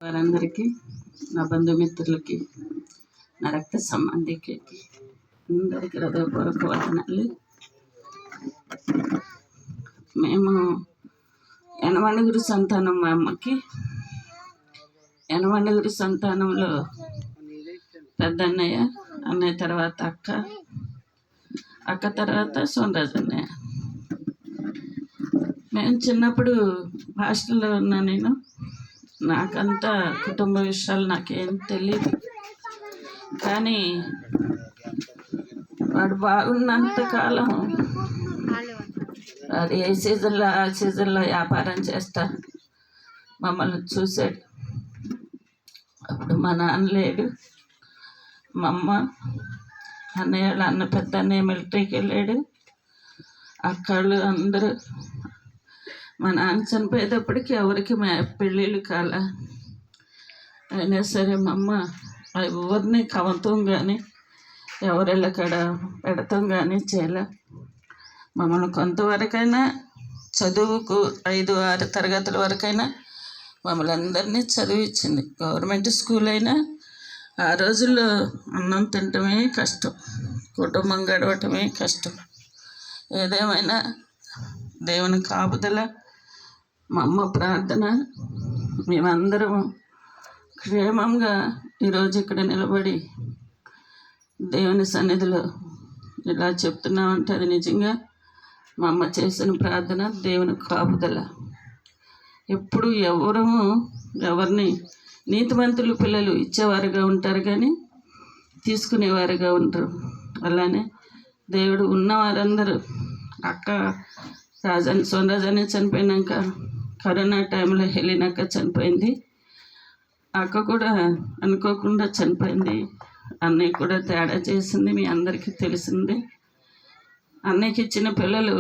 వారందరికీ, నా బంధుమిత్రులకి, నా రక్త సంబంధికులకి అందరికీ హృదయపూర్వక వందనాలు. మేము యనమనగురు సంతానం. మా అమ్మకి యనమనగురు సంతానంలో పెద్దన్నయ్య, అన్నయ్య తర్వాత అక్క తర్వాత సోనరాజు అన్నయ్య. మేము చిన్నప్పుడు హాస్టల్లో ఉన్నా. నాకంతా కుటుంబ విషయాలు నాకేం తెలియదు. కానీ వాడు బాగున్నంత కాలం వాడు ఏ సీజన్లో ఆ సీజన్లో వ్యాపారం చేస్తా మమ్మల్ని చూశాడు. అప్పుడు మా నాన్న లేడు. మా అమ్మ, అన్న పెద్ద అన్నయ్య మిలిటరీకి వెళ్ళాడు. అక్కళ్ళు అందరూ. మా నాన్న చనిపోయేటప్పటికి ఎవరికి పెళ్ళిళ్ళు కాల. అయినా సరే మా అమ్మ ఎవరిని కవతం కానీ ఎవరిళ్ళక్కడ పెడతాం కానీ చేయలే. మమ్మల్ని కొంతవరకైనా చదువుకు 5-6 తరగతుల వరకైనా మమ్మల్ని అందరినీ చదివించింది. గవర్నమెంట్ స్కూల్ అయినా ఆ రోజుల్లో అన్నం తినటమే కష్టం, కుటుంబం గడవటమే కష్టం. ఏదేమైనా దేవుని కాపుదల, మా అమ్మ ప్రార్థన, మేమందరం క్షేమంగా ఈరోజు ఇక్కడ నిలబడి దేవుని సన్నిధిలో ఇలా చెప్తున్నామంటే అది నిజంగా మా అమ్మ చేసిన ప్రార్థన, దేవుని కాపుదల. ఎప్పుడు ఎవరిని నీతిమంతులు పిల్లలు ఇచ్చేవారుగా ఉంటారు కానీ తీసుకునేవారుగా ఉంటారు. అలానే దేవుడు ఉన్నవారందరూ. అక్క సోనరాజు చనిపోయినాక కరోనా టైంలో హెలినాక చనిపోయింది. అక్క కూడా అనుకోకుండా చనిపోయింది. అన్నయ్య కూడా తేడా చేసింది, మీ అందరికీ తెలిసింది. అన్నయ్యకి ఇచ్చిన పిల్లలు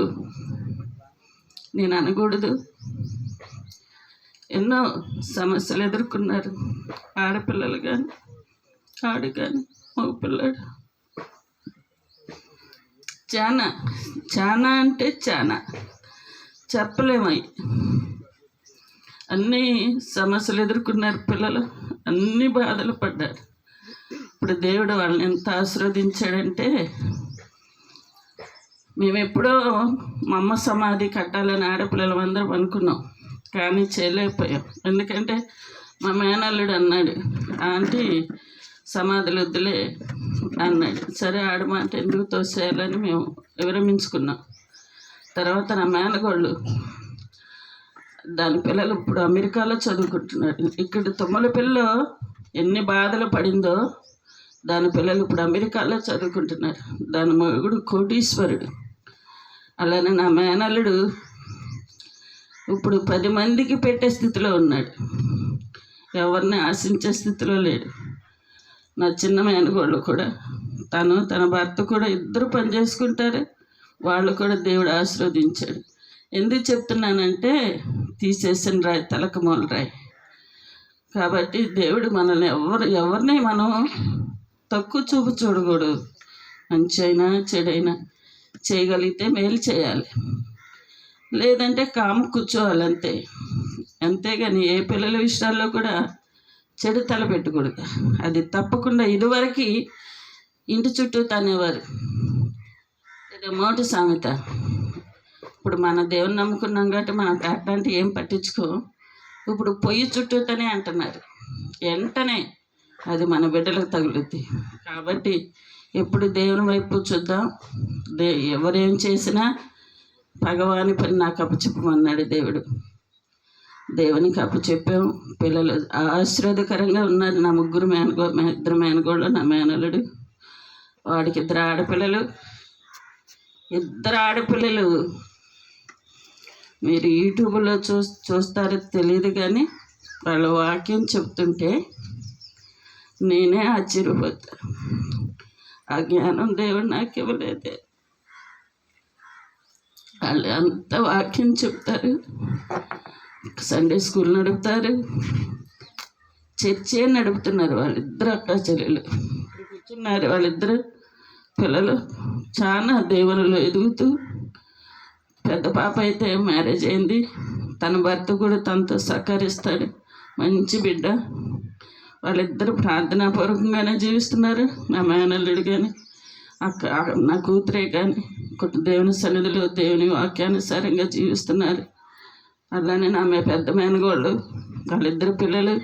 నేను అనకూడదు, ఎన్నో సమస్యలు ఎదుర్కొన్నారు. ఆడపిల్లలు కానీ ఆడు కానీ మగ పిల్లాడు చాలా అంటే చాలా చెప్పలేమవి. అన్నీ సమస్యలు ఎదుర్కొన్నారు పిల్లలు, అన్ని బాధలు పడ్డారు. ఇప్పుడు దేవుడు వాళ్ళని ఎంత ఆశీర్వదించాడంటే, మేము ఎప్పుడో మా అమ్మ సమాధి కట్టాలని ఆడపిల్లలు అందరం అనుకున్నాం, కానీ చేయలేకపోయాం. ఎందుకంటే మా మేనల్లుడు అన్నాడు, ఆంటీ సమాధులు వద్దులే అన్నాడు. సరే ఆడ మాట ఎందుకు తోసేయాలని మేము విరమించుకున్నాం. తర్వాత నా మేనగోళ్ళు దాని పిల్లలు ఇప్పుడు అమెరికాలో చదువుకుంటున్నారు. ఇక్కడ తుమ్మలపల్లిలో ఎన్ని బాధలు పడిందో దాని పిల్లలు ఇప్పుడు అమెరికాలో చదువుకుంటున్నారు. దాని మొగుడు కోటీశ్వరుడు. అలానే నా మేనల్లుడు ఇప్పుడు 10 మందికి పెట్టే స్థితిలో ఉన్నాడు, ఎవరిని ఆశించే స్థితిలో లేడు. నా చిన్న మేనగోళ్ళు కూడా తన భర్త కూడా ఇద్దరు పని చేసుకుంటారు. వాళ్ళు కూడా దేవుడు ఆశీర్వదించాడు. ఎందుకు చెప్తున్నానంటే, తీసేసిన రాయి తలకు మూల రాయి. కాబట్టి దేవుడు మనల్ని ఎవరిని మనం తక్కువ చూపు చూడకూడదు. మంచి అయినా చెడైనా చేయగలిగితే మేలు చేయాలి, లేదంటే కాము కూర్చోవాలి అంతే. అంతేగాని ఏ పిల్లల విషయాల్లో కూడా చెడు తల పెట్టకూడదు. అది తప్పకుండా. ఇదివరకు ఇంటి చుట్టూ తనేవారు, ఇది మోటి సామెత. ఇప్పుడు మన దేవుని నమ్ముకున్నాం కాబట్టి మనం అట్లాంటి ఏం పట్టించుకో. ఇప్పుడు పొయ్యి చుట్టూతోనే అంటున్నారు, వెంటనే అది మన బిడ్డలకు తగులుద్ది. కాబట్టి ఎప్పుడు దేవుని వైపు చూద్దాం. ఎవరేం చేసినా భగవాని పని నాకు అప్పచెప్పమన్నాడు దేవుడు. దేవునికి అప్పచెప్పాము. పిల్లలు ఆశీర్వాదకరంగా ఉన్నారు. నా ఇద్దరు మేనగోళ్ళు, నా మేనల్లుడు. వాడికి 2 ఆడపిల్లలు. 2 ఆడపిల్లలు. మీరు యూట్యూబ్లో చూస్తారో తెలియదు కానీ వాళ్ళ వాక్యం చెప్తుంటే నేనే ఆశ్చర్యపోతా. ఆ జ్ఞానం దేవుడు నాకు ఇవ్వలేదే. వాళ్ళు అంత వాక్యం చెప్తారు, సండే స్కూల్ నడుపుతారు, చర్చే నడుపుతున్నారు. వాళ్ళిద్దరు అక్క చెల్లెలు కూర్చున్నారు. వాళ్ళిద్దరు పిల్లలు చాలా దేవునిలో ఎదుగుతూ, పెద్ద పాప అయితే మ్యారేజ్ అయింది. తన భర్త కూడా తనతో సహకరిస్తాడు. మంచి బిడ్డ. వాళ్ళిద్దరు ప్రార్థనాపూర్వకంగానే జీవిస్తున్నారు. నా మేనల్లుడు కానీ నా కూతురే కానీ దేవుని సన్నిధిలో దేవుని వాక్యానుసారంగా జీవిస్తున్నారు. అలానే నా పెద్ద మేనగోళ్ళు, వాళ్ళిద్దరు పిల్లలు,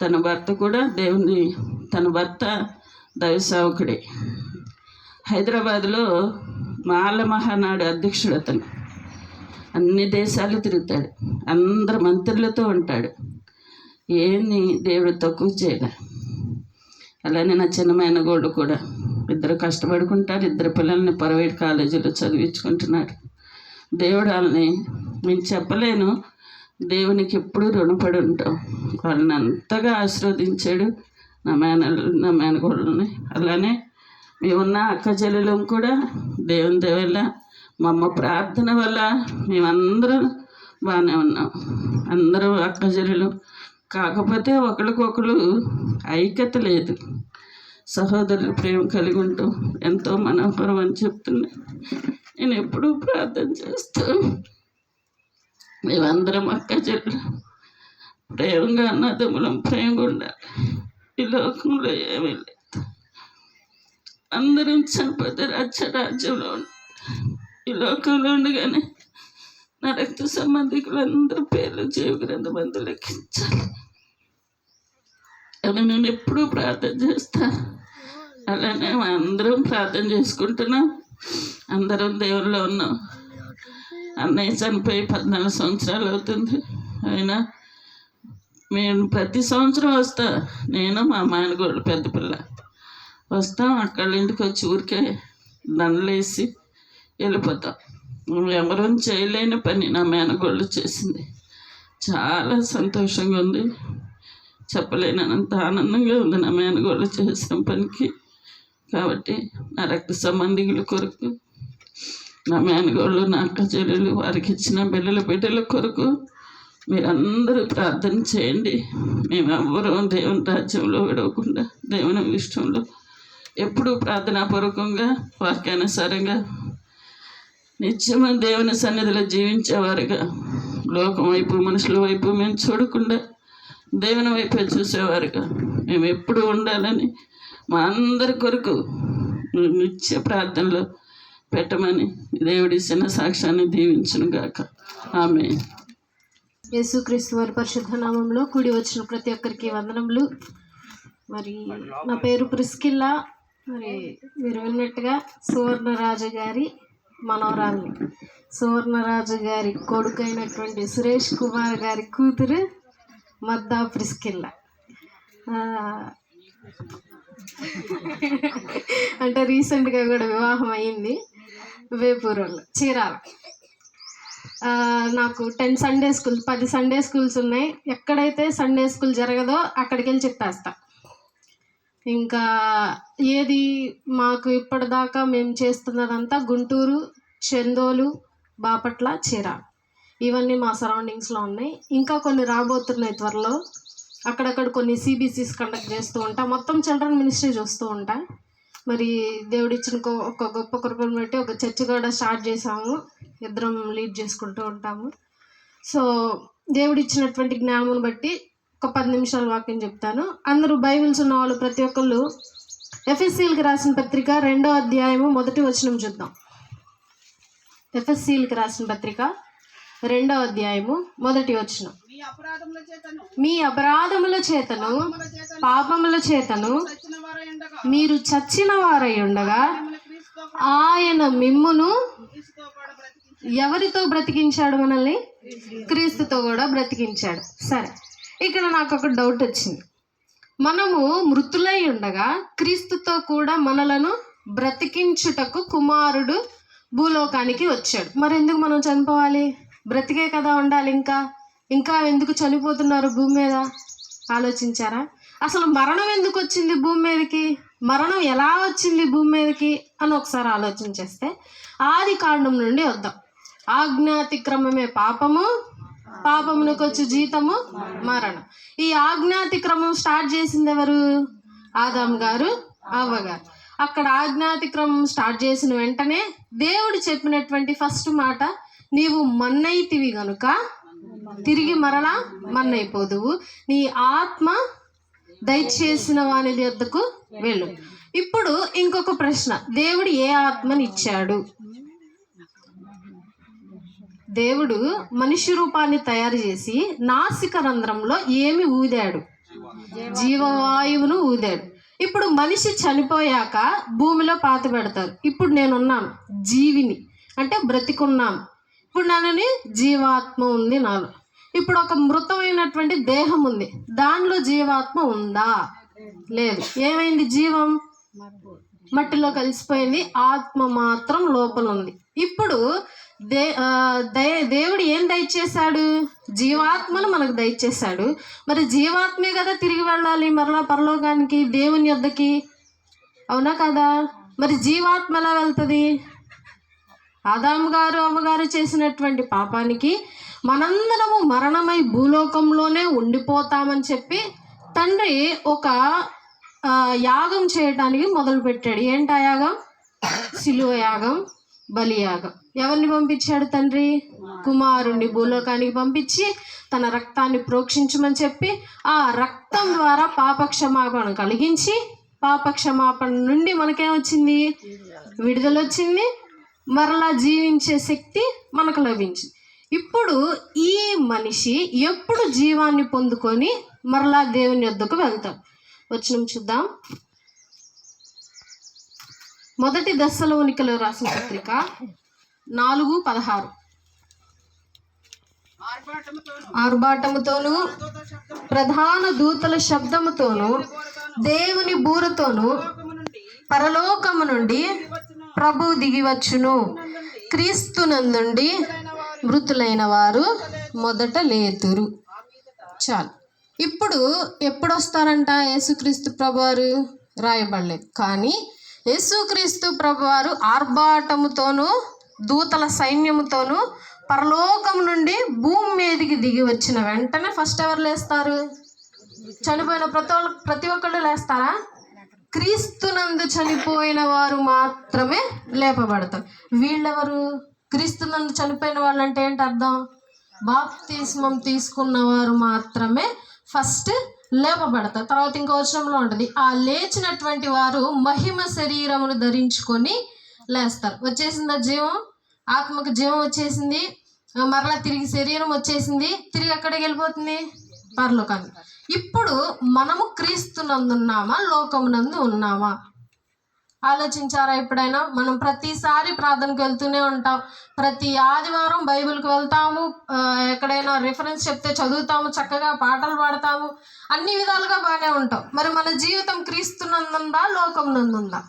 తన భర్త కూడా తన భర్త దైవ సేవకుడే. హైదరాబాద్లో మాల మహానాడు అధ్యక్షుడు అతను. అన్ని దేశాలు తిరుగుతాడు, అందరు మంత్రులతో ఉంటాడు. ఏమి దేవుడు తక్కువ చేయలే. అలానే నా చిన్న మేనగోళ్ళు కూడా ఇద్దరు కష్టపడుకుంటారు. ఇద్దరు పిల్లల్ని ప్రైవేట్ కాలేజీలో చదివించుకుంటున్నారు. దేవుడు వాళ్ళని నేను చెప్పలేను, దేవునికి ఎప్పుడు రుణపడి ఉంటాం. వాళ్ళని అంతగా ఆశీర్వదించాడు నా మేనగోళ్ళని. అలానే మేమున్న అక్క చెల్లెలం కూడా దేవుని వల్ల మా అమ్మ ప్రార్థన వల్ల మేమందరం బాగానే ఉన్నాం. అందరూ అక్క చెల్లెలు. కాకపోతే ఒకరికొకరు ఐక్యత లేదు. సహోదరులు ప్రేమ కలిగి ఉంటాం. ఎంతో మనోహరం అని చెప్తున్నా. నేను ఎప్పుడూ ప్రార్థన చేస్తూ మేమందరం అక్క చెల్లెలు ప్రేమగా అన్నదమ్ములం ప్రేమగా ఉండాలి. ఈ లోకంలో ఏమీ లేదు. అందరం చనిపోతే రాజ్యంలో ఈ లోకంలో ఉండగానే నా రక్త సంబంధికులందరూ పేర్లు జీవ గ్రంథమందు లెక్కించాలి అని నేను ఎప్పుడూ ప్రార్థన చేస్తాను. అలానే అందరం ప్రార్థన చేసుకుంటున్నాం. అందరం దేవుల్లో ఉన్నాం. అన్నయ్య చనిపోయి 14 సంవత్సరాలు అవుతుంది. అయినా మేము ప్రతి సంవత్సరం వస్తా. నేను మా మేనగోళ్ళు పెద్ద పిల్ల వస్తాం. అక్కడ ఇంటికి వచ్చి ఊరికే దండలేసి వెళ్ళిపోతాం. ఎవరూ చేయలేని పని నా మేనగోళ్ళు చేసింది. చాలా సంతోషంగా ఉంది. చెప్పలేనంత ఆనందంగా ఉంది నా మేనగోళ్ళు చేసిన పనికి. కాబట్టి నా రక్త సంబంధికుల కొరకు, నా మేనగోళ్ళు, నా అక్క చెల్లెలు, వారికి ఇచ్చిన బిడ్డల కొరకు మీరందరూ ప్రార్థన చేయండి. మేమెవ్వరూ దేవుని రాజ్యంలో విడవకుండా దేవుని ఇష్టంలో ఎప్పుడూ ప్రార్థనాపూర్వకంగా వాక్యానుసారంగా నిత్యము దేవుని సన్నిధిలో జీవించేవారుగా, లోకం వైపు మనుషుల వైపు మేము చూడకుండా దేవుని వైపే చూసేవారుగా మేము ఎప్పుడు ఉండాలని మా అందరి కొరకు నిత్య ప్రార్థనలో పెట్టమని దేవుడిచ్చిన సాక్ష్యాన్ని దీవించును గాక. ఆమేన్. యేసుక్రీస్తు వారి పరిశుద్ధ నామంలో కూడి వచ్చిన ప్రతి ఒక్కరికి వందనములు. మరి నా పేరు ప్రిస్కిల్లా. మరి మీరు విన్నట్టుగా సువర్ణరాజు గారి మనవరాల్ని, సువర్ణరాజు గారి కొడుకు అయినటువంటి సురేష్ కుమార్ గారి కూతురు మద్దా ప్రిస్కిల్లా. అంటే రీసెంట్గా కూడా వివాహం అయ్యింది వేపూరులో, చీరాల. నాకు 10 సండే స్కూల్స్ ఉన్నాయి. ఎక్కడైతే సండే స్కూల్ జరగదో అక్కడికి వెళ్ళి చెప్పేస్తా. ఇంకా ఏది మాకు ఇప్పటిదాకా మేము చేస్తున్నదంతా గుంటూరు, చందోలు, బాపట్ల, చీరాల, ఇవన్నీ మా సరౌండింగ్స్లో ఉన్నాయి. ఇంకా కొన్ని రాబోతున్నాయి త్వరలో. అక్కడక్కడ కొన్ని CBCs కండక్ట్ చేస్తూ ఉంటా. మొత్తం చిల్డ్రన్ మినిస్ట్రీ చూస్తూ ఉంటా. మరి దేవుడిచ్చిన ఒక గొప్ప కృపను బట్టి ఒక చర్చ్ కూడా స్టార్ట్ చేసాము. ఇద్దరం లీడ్ చేసుకుంటూ ఉంటాము. సో దేవుడిచ్చినటువంటి జ్ఞానం బట్టి ఒక 10 నిమిషాలు వాక్యం చెప్తాను. అందరూ బైబిల్స్ ఉన్న వాళ్ళు ప్రతి ఒక్కళ్ళు ఎఫెసీయులకు రాసిన పత్రిక 2వ అధ్యాయము 1వ వచనం చూద్దాం. ఎఫెసీయులకు రాసిన పత్రిక 2వ అధ్యాయము 1వ వచనం. మీ అపరాధముల చేతను పాపముల చేతను మీరు చచ్చిన వారై ఉండగా ఆయన మిమ్మును ఎవరితో బ్రతికించాడు? మనల్ని క్రీస్తుతో కూడా బ్రతికించాడు. సరే, ఇక్కడ నాకు ఒక డౌట్ వచ్చింది. మనము మృతులై ఉండగా క్రీస్తుతో కూడా మనలను బ్రతికించుటకు కుమారుడు భూలోకానికి వచ్చాడు. మరి ఎందుకు మనం చనిపోవాలి? బ్రతికే కదా ఉండాలి. ఇంకా ఎందుకు చనిపోతున్నారు భూమి మీద? ఆలోచించారా? అసలు మరణం ఎందుకు వచ్చింది భూమి మీదకి? మరణం ఎలా వచ్చింది భూమి మీదకి అని ఒకసారి ఆలోచించేస్తే ఆది కాండం నుండి వద్దాం. ఆజ్ఞాతిక్రమమే పాపము, పాపమునకు వచ్చి జీతము మరణం. ఈ ఆజ్ఞాతిక్రమం స్టార్ట్ చేసింది ఎవరు? ఆదాం గారు, అవ్వ గారు. అక్కడ ఆజ్ఞాతిక్రమం స్టార్ట్ చేసిన వెంటనే దేవుడు చెప్పినటువంటి ఫస్ట్ మాట, నీవు మన్నైతివి గనుక తిరిగి మరలా మన్నైపోదువు. నీ ఆత్మ దయచేసిన వాని యొద్దకు వెళ్ళు. ఇప్పుడు ఇంకొక ప్రశ్న, దేవుడు ఏ ఆత్మని ఇచ్చాడు? దేవుడు మనిషి రూపాన్ని తయారు చేసి నాసిక రంధ్రంలో ఏమి ఊదాడు? జీవవాయువును ఊదాడు. ఇప్పుడు మనిషి చనిపోయాక భూమిలో పాత పెడతారు. ఇప్పుడు నేనున్నాను, జీవిని అంటే బ్రతికున్నాను. ఇప్పుడు నన్ను జీవాత్మ ఉంది నాలో. ఇప్పుడు ఒక మృతమైనటువంటి దేహం ఉంది, దానిలో జీవాత్మ ఉందా? లేదు. ఏమైంది? జీవం మట్టిలో కలిసిపోయింది, ఆత్మ మాత్రం లోపల ఉంది. ఇప్పుడు దేవుడు ఏం దయచేశాడు? జీవాత్మను మనకు దయచేశాడు. మరి జీవాత్మే కదా తిరిగి వెళ్ళాలి మరలా పరలోకానికి, దేవుని యొద్దకి, అవునా కదా? మరి జీవాత్మ ఎలా వెళ్తుంది? ఆదాము గారు అమ్మగారు చేసినటువంటి పాపానికి మనందరము మరణమై భూలోకంలోనే ఉండిపోతామని చెప్పి తండ్రి ఒక యాగం చేయడానికి మొదలుపెట్టాడు. ఏంటా యాగం? సిలువ యాగం, బలియాగం. ఎవరిని పంపించాడు తండ్రి? కుమారుణ్ణి భూలోకానికి పంపించి తన రక్తాన్ని ప్రోక్షించమని చెప్పి ఆ రక్తం ద్వారా పాపక్షమాపణ కలిగించి, పాపక్షమాపణ నుండి మనకేమొచ్చింది? విడుదల వచ్చింది, మరలా జీవించే శక్తి మనకు లభించింది. ఇప్పుడు ఈ మనిషి ఎప్పుడు జీవాన్ని పొందుకొని మరలా దేవుని యొద్దకు వెళ్తాడు? వచనం చూద్దాం. 1 దెస్సలోనికలో రాసిన పత్రిక 4:16. ఆర్భాటముతోను ప్రధాన దూతల శబ్దముతోను దేవుని బూరతోను పరలోకము నుండి ప్రభు దిగివచ్చును. క్రీస్తునందుండి మృతులైన వారు మొదట లేతురు. చాలు. ఇప్పుడు ఎప్పుడు వస్తారంట యేసుక్రీస్తు ప్రభువారు? రాయబడలేదు. కానీ యేసుక్రీస్తు ప్రభువారు ఆర్భాటముతోనూ దూతల సైన్యముతోనూ పరలోకం నుండి భూమి మీదకి దిగి వచ్చిన వెంటనే ఫస్ట్ ఎవరు లేస్తారు? చనిపోయిన ప్రతి ఒక్కళ్ళు లేస్తారా? క్రీస్తునందు చనిపోయిన వారు మాత్రమే లేపబడతారు. వీళ్ళెవరు? క్రీస్తునందు చనిపోయిన వాళ్ళు అంటే ఏంటి అర్థం? బాప్తిస్మం తీసుకున్న వారు మాత్రమే ఫస్ట్ లేపబడతారు. తర్వాత ఇంకో వచనంలో ఉంటుంది, ఆ లేచినటువంటి వారు మహిమ శరీరమును ధరించుకొని లేస్తారు. వచ్చేసిందా జీవం? ఆత్మకు జీవం వచ్చేసింది, మరలా తిరిగి శరీరం వచ్చేసింది, తిరిగి ఎక్కడికి వెళ్ళిపోతుంది? పరలోకానికి. ఇప్పుడు మనము క్రీస్తునందున్నామా, లోకమునందు ఉన్నామా? ఆలోచించారా ఎప్పుడైనా? మనం ప్రతిసారి ప్రార్థనకు వెళ్తూనే ఉంటాం, ప్రతి ఆదివారం బైబిల్కి వెళ్తాము, ఎక్కడైనా రిఫరెన్స్ చెప్తే చదువుతాము, చక్కగా పాటలు పాడతాము, అన్ని విధాలుగా బాగానే ఉంటాం. మరి మన జీవితం క్రీస్తునందుందా, లోకమునందుందా?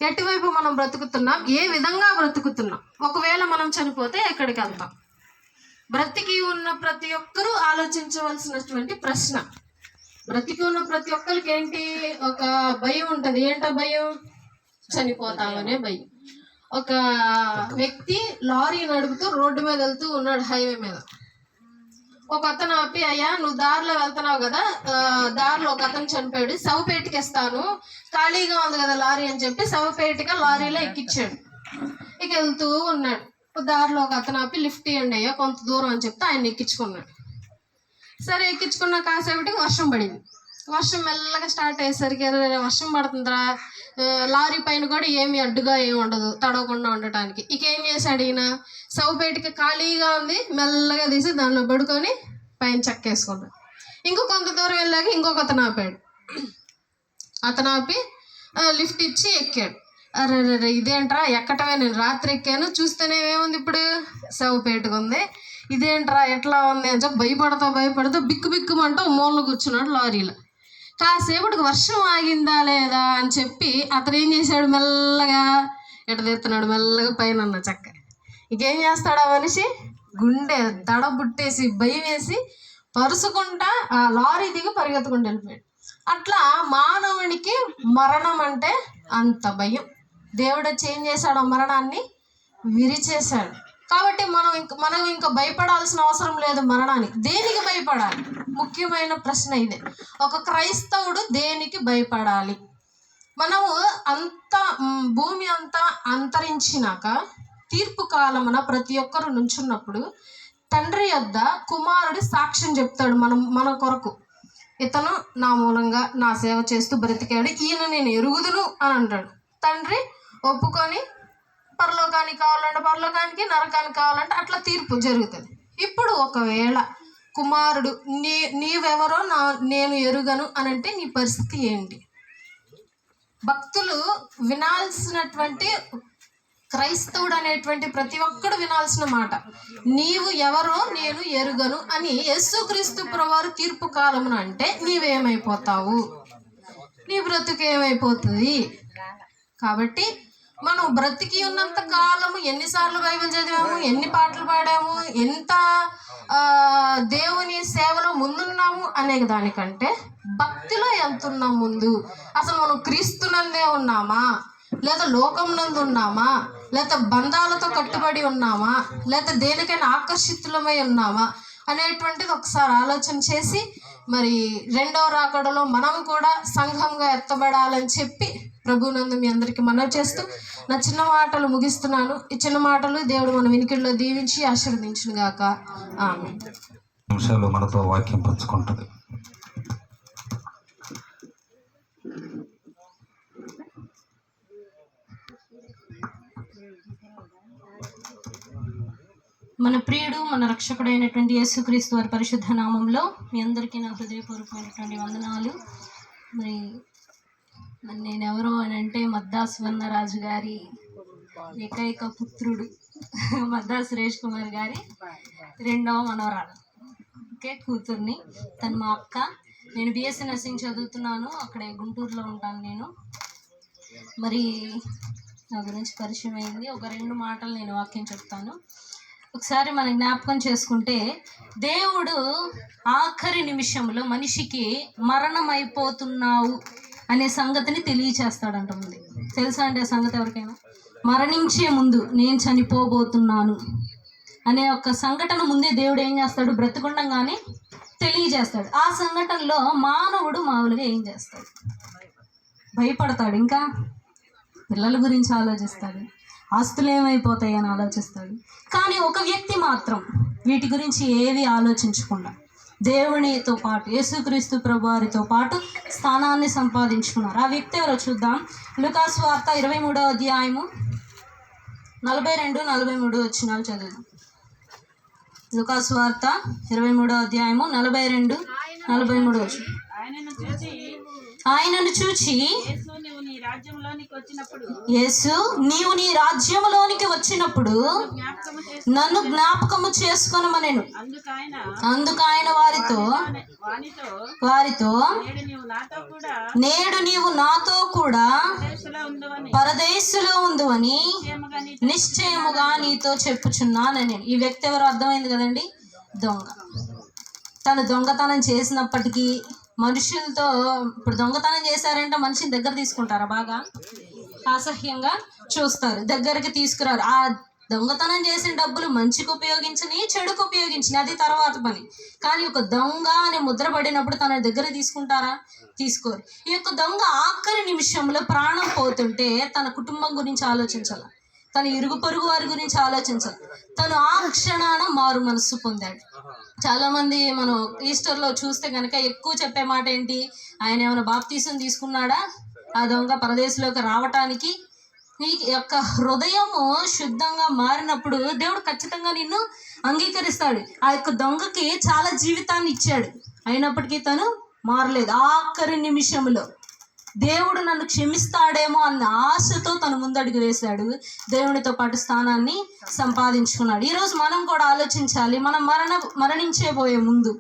ఎటువైపు మనం బ్రతుకుతున్నాం? ఏ విధంగా బ్రతుకుతున్నాం? ఒకవేళ మనం చనిపోతే ఎక్కడికి వెళ్తాం? బ్రతికి ఉన్న ప్రతి ఒక్కరూ ఆలోచించవలసినటువంటి ప్రశ్న. బ్రతికి ఉన్న ప్రతి ఒక్కరికి ఏంటి? ఒక భయం ఉంటుంది. ఏంటో భయం? చనిపోతామనే భయం. ఒక వ్యక్తి లారీ నడుపుతూ రోడ్డు మీద వెళ్తూ ఉన్నాడు, హైవే మీద. ఒక అతను ఆపి, అయ్యా నువ్వు దారిలో వెళ్తున్నావు కదా, దారిలో ఒక అతను చనిపోయాడు, శవపేటకి ఇస్తాను, ఖాళీగా ఉంది కదా లారీ అని చెప్పి శవపేటగా లారీలో ఎక్కించాడు. ఇక వెళ్తూ ఉన్నాడు. దారిలో ఒక అతను ఆపి, లిఫ్ట్ ఇవ్వండి అయ్యా కొంత దూరం అని చెప్తే ఆయన ఎక్కించుకున్నాడు. సరే ఎక్కించుకున్న కాసేపటికి వర్షం పడింది. వర్షం మెల్లగా స్టార్ట్ అయ్యేసరికి వర్షం పడుతుందిరా, లారీ పైన కూడా ఏమి అడ్డుగా ఏమి ఉండదు తడవకుండా ఉండటానికి. ఇక ఏం చేశాడు ఈయన? శవపేటకి ఖాళీగా ఉంది, మెల్లగా తీసి దానిలో పడుకొని పైన చెక్కేసుకున్నాడు. ఇంకో కొంత దూరం వెళ్ళాక ఇంకొక అతను ఆపాడు. అతను ఆపి లిఫ్ట్ ఇచ్చి ఎక్కాడు. అరే ఇదేంట్రా ఎక్కటమే, నేను రాత్రి ఎక్కాను, చూస్తేనే ఏముంది ఇప్పుడు శవపేటకు ఉంది, ఇదేంట్రా ఎట్లా ఉంది అని చెప్పి భయపడుతూ బిక్కుమంటూ మూలలో కూర్చున్నాడు లారీలో. కాసేపటికి వర్షం ఆగిందా లేదా అని చెప్పి అతను ఏం చేశాడు? మెల్లగా ఎడదెత్తున్నాడు, మెల్లగా పైన ఉన్న చెక్క. ఇంకేం చేస్తాడు ఆ మనిషి? గుండె దడబుట్టేసి భయం వేసి పరుసుకుంటా ఆ లారీ దిగి పరిగెత్తుకుంటూ వెళ్ళిపోయాడు. అట్లా మానవునికి మరణం అంటే అంత భయం. దేవుడు వచ్చి ఏం చేశాడు? ఆ మరణాన్ని విరిచేశాడు. కాబట్టి మనం ఇంకా భయపడాల్సిన అవసరం లేదు మరణానికి. దేనికి భయపడాలి? ముఖ్యమైన ప్రశ్న ఇదే. ఒక క్రైస్తవుడు దేనికి భయపడాలి? మనము భూమి అంతా అంతరించినాక తీర్పు కాలమున ప్రతి ఒక్కరు నుంచున్నప్పుడు తండ్రి యొద్ద కుమారుడు సాక్ష్యం చెప్తాడు మన కొరకు. ఇతను నా మూలంగా నా సేవ చేస్తూ బ్రతికాడు, ఈయన నేను ఎరుగుదును అని అంటాడు. తండ్రి ఒప్పుకొని పరలోకానికి కావాలంటే పరలోకానికి, నరకానికి కావాలంటే అట్లా తీర్పు జరుగుతుంది. ఇప్పుడు ఒకవేళ కుమారుడు నీవెవరో నేను ఎరుగను అని అంటే నీ పరిస్థితి ఏంటి? భక్తులు వినాల్సినటువంటి, క్రైస్తవుడు అనేటువంటి ప్రతి ఒక్కడు వినాల్సిన మాట, నీవు ఎవరో నేను ఎరుగను అని యేసుక్రీస్తు ప్రభువారు తీర్పు కాలమున అంటే నీవేమైపోతావు, నీ బ్రతుకు ఏమైపోతుంది? కాబట్టి మనం బ్రతికి ఉన్నంత కాలము ఎన్నిసార్లు బైబిల్ చదివాము, ఎన్ని పాటలు పాడాము, ఎంత దేవుని సేవలో ముందున్నాము అనే దానికంటే భక్తిలో ఎంత ఉన్నాం ముందు, అసలు మనం క్రీస్తునందే ఉన్నామా, లేదా లోకం నందు ఉన్నామా, లేదా బంధాలతో కట్టుబడి ఉన్నామా, లేదా దేనికైనా ఆకర్షితులమై ఉన్నామా అనేటువంటిది ఒకసారి ఆలోచన చేసి మరి రెండవ రాకడలో మనం కూడా సంఘంగా ఎత్తబడాలని చెప్పి ప్రభునందు మీ అందరికీ మనవి చేస్తూ నా చిన్న మాటలు ముగిస్తున్నాను. ఈ చిన్న మాటలు దేవుడు మన వినికిడిలో దీవించి ఆశీర్వదించును గాక. ఆమేన్. నిమిషాలు మనతో వాక్యం పంచుకుంటుంది. మన ప్రియుడు మన రక్షకుడైనటువంటి యేసుక్రీస్తు వారి పరిశుద్ధ నామంలో మీ అందరికీ నా హృదయపూర్వకమైనటువంటి వందనాలు. మరి నేనెవరో అని అంటే మద్దాసు వన్నరాజు గారి ఏకైక పుత్రుడు మద్దా సురేష్ కుమార్ గారి రెండవ మనవరాలు, కూతుర్ని. తను మా అక్క. నేను బిఎస్సీ నర్సింగ్ చదువుతున్నాను, అక్కడే గుంటూరులో ఉంటాను నేను. మరి నా గురించి పరిచయం అయింది. ఒక 2 మాటలు నేను వాక్యం చెప్తాను. ఒకసారి మనం జ్ఞాపకం చేసుకుంటే, దేవుడు ఆఖరి నిమిషంలో మనిషికి మరణం అయిపోతున్నావు అనే సంగతిని తెలియచేస్తాడంట. ముందు తెలుసా అంటే ఆ సంగతి ఎవరికైనా? మరణించే ముందు నేను చనిపోబోతున్నాను అనే ఒక సంఘటన ముందే దేవుడు ఏం చేస్తాడు? బ్రతికుండంగానే తెలియజేస్తాడు. ఆ సంఘటనలో మానవుడు మామూలుగా ఏం చేస్తాడు? భయపడతాడు, ఇంకా పిల్లల గురించి ఆలోచిస్తాడు, ఆస్తులు ఏమైపోతాయి అని ఆలోచిస్తాడు. కానీ ఒక వ్యక్తి మాత్రం వీటి గురించి ఏవి ఆలోచించకుండా దేవునితో పాటు యేసుక్రీస్తు ప్రభువారితో పాటు స్థానాన్ని సంపాదించుకున్నారు. ఆ వ్యక్తి ఎవరో చూద్దాం. లూకాసు వార్త 23వ అధ్యాయము 42-43 వచనాలు చదువుదాం. లూకాసు వార్త 23వ అధ్యాయము 42-43 వచనం. ఆయనను చూచి యేసు నీవు నీ రాజ్యములోనికి వచ్చినప్పుడు నన్ను జ్ఞాపకము చేసుకొనమనెను. అందుకైన వారితో నేడు నీవు నాతో కూడా పరదేశులో ఉందువని నిశ్చయముగా నీతో చెప్పుచున్నానని. ఈ వ్యక్తి ఎవరో అర్థమైంది కదండి? దొంగ. తను దొంగతనం చేసినప్పటికీ మనుషులతో, ఇప్పుడు దొంగతనం చేశారంటే మనిషిని దగ్గర తీసుకుంటారా? బాగా అసహ్యంగా చూస్తారు, దగ్గరికి తీసుకురారు. ఆ దొంగతనం చేసిన డబ్బులు మంచికి ఉపయోగించని, చెడుకు ఉపయోగించని, అది తర్వాత పని. కానీ ఒక దొంగ అని ముద్ర పడినప్పుడు తన దగ్గర తీసుకుంటారా? తీసుకోరు. ఈ యొక్క దొంగ ఆఖరి నిమిషంలో ప్రాణం పోతుంటే తన కుటుంబం గురించి ఆలోచించాలి, తన ఇరుగు పొరుగు వారి గురించి ఆలోచించాలి. తను ఆ క్షణాన మారు మనస్సు పొందాడు. చాలామంది మనం ఈస్టర్లో చూస్తే కనుక ఎక్కువ చెప్పే మాట ఏంటి? ఆయన ఏమైనా బాప్తీసం తీసుకున్నాడా ఆ దొంగ పరదేశంలోకి రావటానికి? నీ యొక్క హృదయము శుద్ధంగా మారినప్పుడు దేవుడు ఖచ్చితంగా నిన్ను అంగీకరిస్తాడు. ఆ యొక్క దొంగకి చాలా జీవితాన్ని ఇచ్చాడు, అయినప్పటికీ తను మారలేదు. ఆఖరి నిమిషంలో దేవుడు నన్ను క్షమిస్తాడేమో అన్న ఆశతో తను ముందడుగు వేశాడు, దేవునితో పాటు స్థానాన్ని సంపాదించుకున్నాడు. ఈరోజు మనం కూడా ఆలోచించాలి. మనం మరణించేపోయే ముందు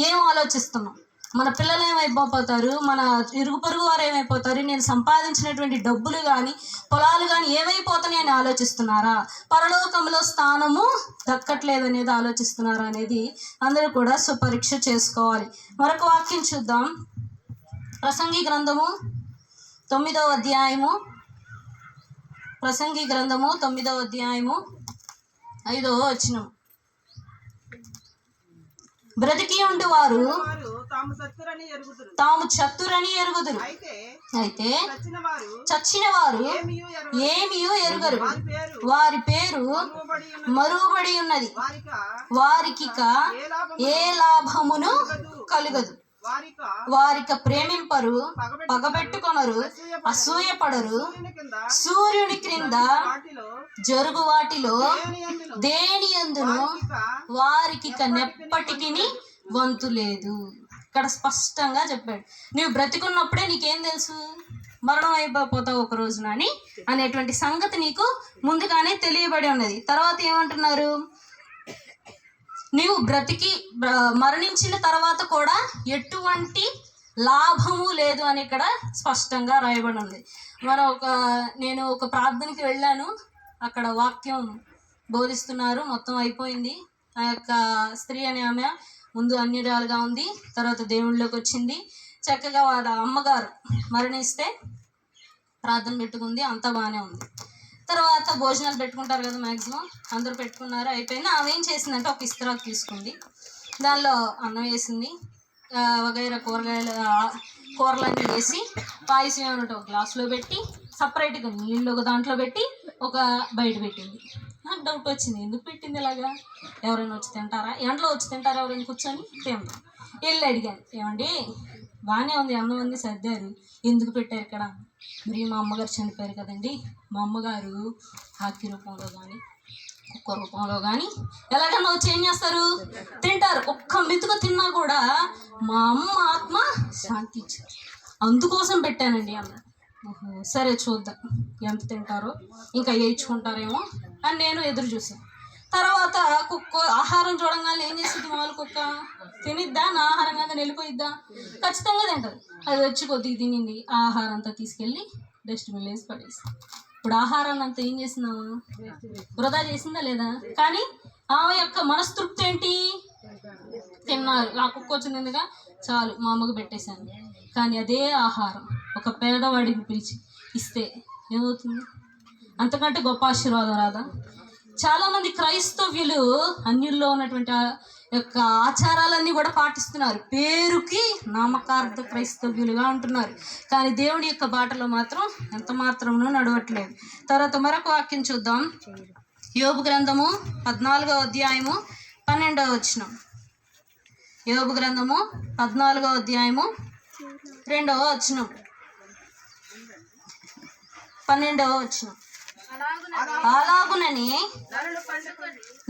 ఏం ఆలోచిస్తున్నాం? మన పిల్లలు ఏమైపోతారు, మన ఇరుగు పొరుగు వారు ఏమైపోతారు, నేను సంపాదించినటువంటి డబ్బులు కానీ పొలాలు కానీ ఏమైపోతాయి అని ఆలోచిస్తున్నారా? పరలోకంలో స్థానము దక్కట్లేదనేది ఆలోచిస్తున్నారా అనేది అందరూ కూడా సుపరీక్ష చేసుకోవాలి. మరొక వాక్యం చూద్దాం. ప్రసంగి గ్రంథము 9వ అధ్యాయము, ప్రసంగి గ్రంథము 9వ అధ్యాయము 5వ వచనం. బ్రతికి ఉండి వారు తాము చతురని ఎరుగుదురు, అయితే చచ్చిన వారు ఏమియో ఎరుగరు, వారి పేరు మరువబడి ఉన్నది, వారికి ఏ లాభమును కలుగదు. వారిక ప్రేమింపరు, పగబెట్టుకొనరు, అసూయపడరు, సూర్యుని క్రింద జరుగు వాటిలో దేని యందును వారికి నెప్పటికి వంతు లేదు. ఇక్కడ స్పష్టంగా చెప్పాడు, నువ్వు బ్రతికున్నప్పుడే నీకేం తెలుసు, మరణం అయిపోతావు ఒక రోజున అనేటువంటి సంగతి నీకు ముందుగానే తెలియబడి ఉన్నది. తర్వాత ఏమంటున్నారు, నీవు మరణించిన తర్వాత కూడా ఎటువంటి లాభము లేదు అని ఇక్కడ స్పష్టంగా రాయబడి ఉంది. నేను ఒక ప్రార్థనకి వెళ్ళాను, అక్కడ వాక్యం బోధిస్తున్నారు, మొత్తం అయిపోయింది. ఆ యొక్క స్త్రీ అనే ఆమె ముందు అన్యురాలుగా ఉంది, తర్వాత దేవుళ్ళలోకి వచ్చింది. చక్కగా వాళ్ళ అమ్మగారు మరణిస్తే ప్రార్థన పెట్టుకుంది, అంతా బాగానే ఉంది. తర్వాత భోజనాలు పెట్టుకుంటారు కదా, మ్యాక్సిమం అందరూ పెట్టుకున్నారు, అయిపోయింది. ఆమె ఏం చేసిందంటే ఒక ఇస్త్రాకు తీసుకుంది, దానిలో అన్నం వేసింది, వగైరా కూరలన్నీ వేసి పాయసం ఏమన్నట్టు ఒక గ్లాసులో పెట్టి సపరేట్గా నీళ్ళు ఒక దాంట్లో పెట్టి ఒక బయట పెట్టింది. నాకు డౌట్ వచ్చింది, ఎందుకు పెట్టింది ఇలాగా, ఎవరైనా వచ్చి తింటారా, ఎండలో వచ్చి తింటారా ఎవరైనా కూర్చొని తింటాం. వెళ్ళి అడిగాను, ఏమండి బాగానే ఉంది, అన్నం ఉంది, సర్దారు, ఎందుకు పెట్టారు ఇక్కడ? మరి మా అమ్మగారు చనిపోయారు కదండి, మా అమ్మగారు హాకీ రూపంలో కానీ కుక్క రూపంలో కానీ ఎలాగన్నా వచ్చి ఏం చేస్తారు, తింటారు. ఒక్క మెతుకు తిన్నా కూడా మా అమ్మ ఆత్మ శాంతి ఇచ్చారు, అందుకోసం పెట్టానండి అన్న. ఓహో సరే చూద్దాం ఎంత తింటారో, ఇంకా వేయించుకుంటారేమో అని నేను ఎదురు చూసాను. తర్వాత కుక్క ఆహారం చూడంగానే ఏం చేస్తుంది, మామూలు కుక్క తినిద్దా, నా ఆహారం కదా వెళ్ళిపోయిద్దా, ఖచ్చితంగా తింటుంది. అది వచ్చి కొద్దిగా తినింది, ఆ ఆహారం అంతా తీసుకెళ్ళి డస్ట్బిన్ వేసి పడేసి. ఇప్పుడు ఆహారాన్ని అంతా ఏం చేసినాము, వృధా చేసిందా లేదా? కానీ ఆమె యొక్క మనస్తృప్తి ఏంటి, తిన్నారు, ఆ కుక్క వచ్చిందిగా చాలు మా అమ్మకు పెట్టేశాను. కానీ అదే ఆహారం ఒక పేదవాడికి పిలిచి ఇస్తే ఏమవుతుంది, అంతకంటే గొప్ప ఆశీర్వాదం రాదా? చాలామంది క్రైస్తవ్యులు అన్యుల్లో ఉన్నటువంటి యొక్క ఆచారాలన్నీ కూడా పాటిస్తున్నారు, పేరుకి నామకార్థ క్రైస్తవ్యులుగా ఉంటున్నారు, కానీ దేవుడి యొక్క బాటలో మాత్రం ఎంత మాత్రమునూ నడవట్లేదు. తర్వాత మరొక వాక్యం చూద్దాం, యోబు గ్రంథము 14వ అధ్యాయము 12వ వచనం. యోబు గ్రంథము 14వ అధ్యాయము 2వ వచనం, 12వ వచనం. అలాగునని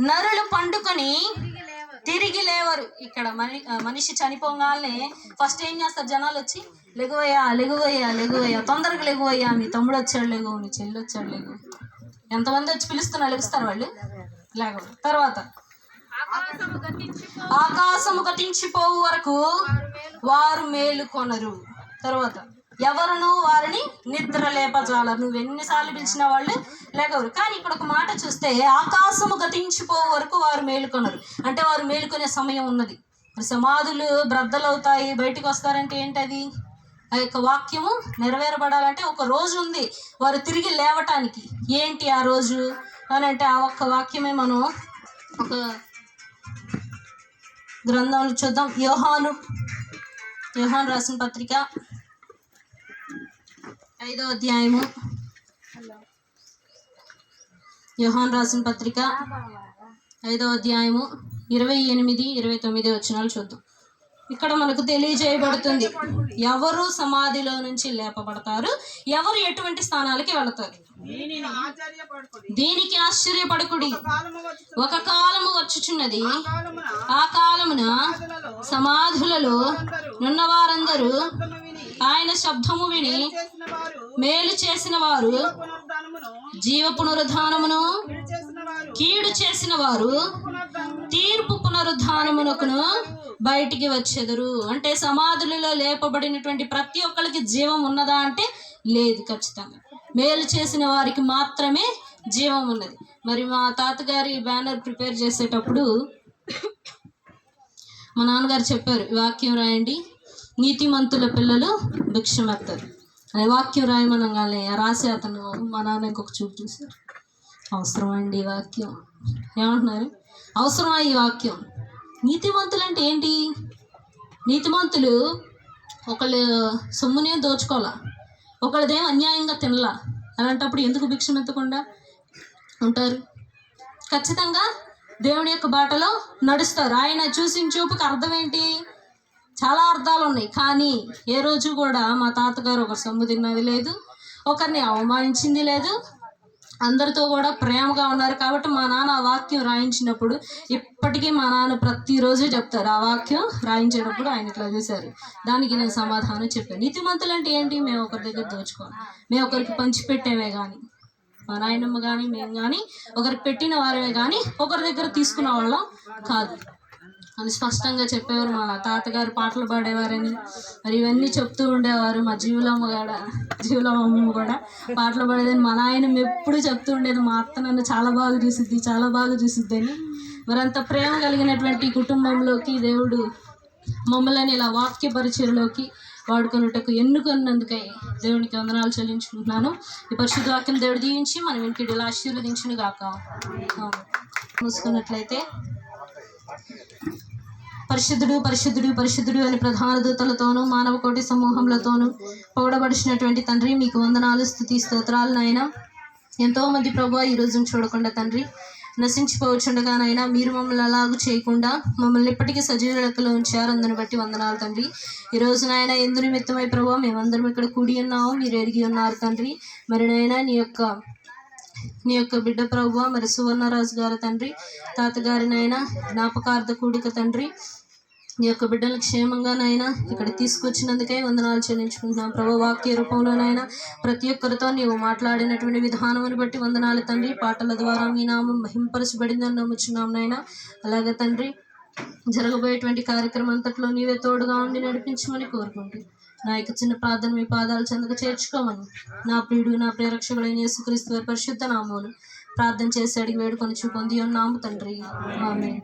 నరులు పండుకొని తిరిగి లేవరు. ఇక్కడ మనిషి చనిపోగానే ఫస్ట్ ఏం చేస్తారు జనాలు వచ్చి, లెగువయ్యా లెగువయ్యా లెగువయ్యా, తొందరగా లెగువయ్యా, మీ తమ్ముడు వచ్చాడు లెగు, మీ చెల్లి వచ్చాడు లెగు. ఎంతమంది వచ్చి పిలుస్తున్నా లెగుస్తారు వాళ్ళు, లేగరు. తర్వాత ఆకాశము గతించిపోవు వరకు వారు మేలుకొనరు. తర్వాత ఎవరును వారిని నిద్ర లేపజాలరు. నువ్వు ఎన్నిసార్లు పిలిచిన వాళ్ళు లేకరు. కానీ ఇక్కడ ఒక మాట చూస్తే ఆకాశము గతించిపోవు వరకు వారు మేలుకొనరు, అంటే వారు మేలుకొనే సమయం ఉన్నది. మరి సమాధులు బ్రద్దలవుతాయి, బయటకు వస్తారంటే ఏంటది, ఆ యొక్క వాక్యము నెరవేరబడాలంటే ఒక రోజు ఉంది వారు తిరిగి లేవటానికి. ఏంటి ఆ రోజు అని అంటే ఆ ఒక్క వాక్యమే మనం ఒక గ్రంథంలో చూద్దాం. యోహాను రాసిన పత్రిక 5వ అధ్యాయము, యోహాను రాసిన పత్రిక 5వ అధ్యాయము 28, 29 వచనాలు చూద్దాం. ఇక్కడ మనకు తెలియజేయబడుతుంది ఎవరు సమాధిలో నుంచి లేపబడతారు, ఎవరు ఎటువంటి స్థానాలకి వెళతారు. దీనికి ఆశ్చర్యపడకుడి, ఒక కాలము వచ్చుచున్నది, ఆ కాలమున సమాధులలో నున్న వారందరూ ఆయన శబ్దము విని మేలు చేసిన వారు జీవ పునరుద్ధానమును, కీడు చేసిన వారు తీర్పు పునరుద్ధానమునకును బయటికి వచ్చెదరు. అంటే సమాధులలో లేపబడినటువంటి ప్రతి ఒక్కరికి జీవం ఉన్నదా అంటే లేదు, ఖచ్చితంగా మేలు చేసిన వారికి మాత్రమే జీవం ఉన్నది. మరి మా తాతగారి బ్యానర్ ప్రిపేర్ చేసేటప్పుడు మా నాన్నగారు చెప్పారు, వాక్యం రాయండి, నీతిమంతుల పిల్లలు భిక్షమెత్తారు అనే వాక్యం రాయమనగానే రాసే అతను మా నాన్న ఇంకొక చూపు చూశారు. అవసరమా అండి ఈ వాక్యం, ఏమంటున్నారు, అవసరమా ఈ వాక్యం? నీతిమంతులు అంటే ఏంటి? నీతిమంతులు ఒకళ్ళు సొమ్మునే దోచుకోవాలా, ఒకళ్ళదేం అన్యాయంగా తినలా, అలాంటప్పుడు ఎందుకు భిక్షమెత్తకుండా ఉంటారు? ఖచ్చితంగా దేవుని యొక్క బాటలో నడుస్తారు. ఆయన చూసిన చూపుకి అర్థం ఏంటి? చాలా అర్థాలు ఉన్నాయి. కానీ ఏ రోజు కూడా మా తాతగారు ఒకరు సొమ్ము తిన్నది లేదు, ఒకరిని అవమానించింది లేదు, అందరితో కూడా ప్రేమగా ఉన్నారు. కాబట్టి మా నాన్న ఆ వాక్యం రాయించినప్పుడు ఇప్పటికీ మా నాన్న ప్రతిరోజు చెప్తారు, ఆ వాక్యం రాయించేటప్పుడు ఆయన ఇట్లా చూశారు. దానికి నేను సమాధానం చెప్పాను. నీతిమంతులు అంటే ఏంటి? మేము ఒకరి దగ్గర దోచుకోవాలి, మేము ఒకరికి పంచిపెట్టేవే కానీ, మా నాయనమ్మ కానీ మేము కానీ ఒకరికి పెట్టిన వారమే కానీ ఒకరి దగ్గర తీసుకున్న వాళ్ళం కాదు అని స్పష్టంగా చెప్పేవారు. మా తాతగారు పాటలు పాడేవారని మరి ఇవన్నీ చెప్తూ ఉండేవారు. మా జీవులమ్మ కూడా పాటలు పాడేదని మా నాయన ఎప్పుడు చెప్తూ ఉండేది. మా అత్త నన్ను చాలా బాగా చూసిద్ది అని. మరి అంత ప్రేమ కలిగినటువంటి కుటుంబంలోకి దేవుడు మమ్మల్ని ఇలా వాక్య పరిచయలోకి వాడుకొనుటకు ఎన్నుకున్నందుకై దేవునికి వందనాలు చెల్లించుకుంటున్నాను. ఈ పరిశుద్ధ వాక్యం దేవుడు దీవించి మన వెనుకడిలా ఆశీర్వదించును గాక. మూసుకున్నట్లయితే పరిశుద్ధుడు పరిశుద్ధుడు పరిశుద్ధుడు అని ప్రధాన దూతలతోనూ మానవ కోటి సమూహములతోనూ పొగడబడినటువంటి తండ్రి, మీకు వందనాలు, స్తుతి, స్తోత్రాలు నాయన. ఎంతోమంది ప్రభువా ఈ రోజును చూడకుండా తండ్రి నశించిపోవచ్చుండగానైనా మీరు మమ్మల్ని అలాగూ చేయకుండా మమ్మల్ని ఇప్పటికీ సజీవ లెక్కలో ఉంచారు. అందుని బట్టి వందనాలు తండ్రి. ఈ రోజు నాయన ఎందు నిమిత్తమై ప్రభువా మేమందరం ఇక్కడ కూడి ఉన్నాము, మీరు ఎరిగి ఉన్నారు తండ్రి. మరి నాయన నీ యొక్క బిడ్డ ప్రభువా మరి సువర్ణరాజు గారు తండ్రి, తాతగారి నాయన జ్ఞాపకార్థ కూడిక తండ్రి, నీ యొక్క బిడ్డలు క్షేమంగానైనా ఇక్కడ తీసుకొచ్చినందుకే వందనాలు చెల్లించుకుంటున్నాం ప్రభు. వాక్య రూపంలోనైనా ప్రతి ఒక్కరితో నీవు మాట్లాడినటువంటి విధానాన్ని బట్టి వందనాలు తండ్రి. పాటల ద్వారా మీ నామం మహింపరచబడిందని నమ్ముచున్నాం నాయన. అలాగే తండ్రి జరగబోయేటువంటి కార్యక్రమం అంతట్లో నీవే తోడుగా ఉండి నడిపించమని కోరుకుంటూ నా యొక్క చిన్న ప్రార్థన మీ పాదాలు చెందక చేర్చుకోమని నా ప్రియుడు నా ప్రియరక్షకుడైన యేసుక్రీస్తు వారి పరిశుద్ధ నామమున ప్రార్థన చేసి అడిగి వేడుకొని పొంది ఉన్నాము తండ్రి, ఆమేన్.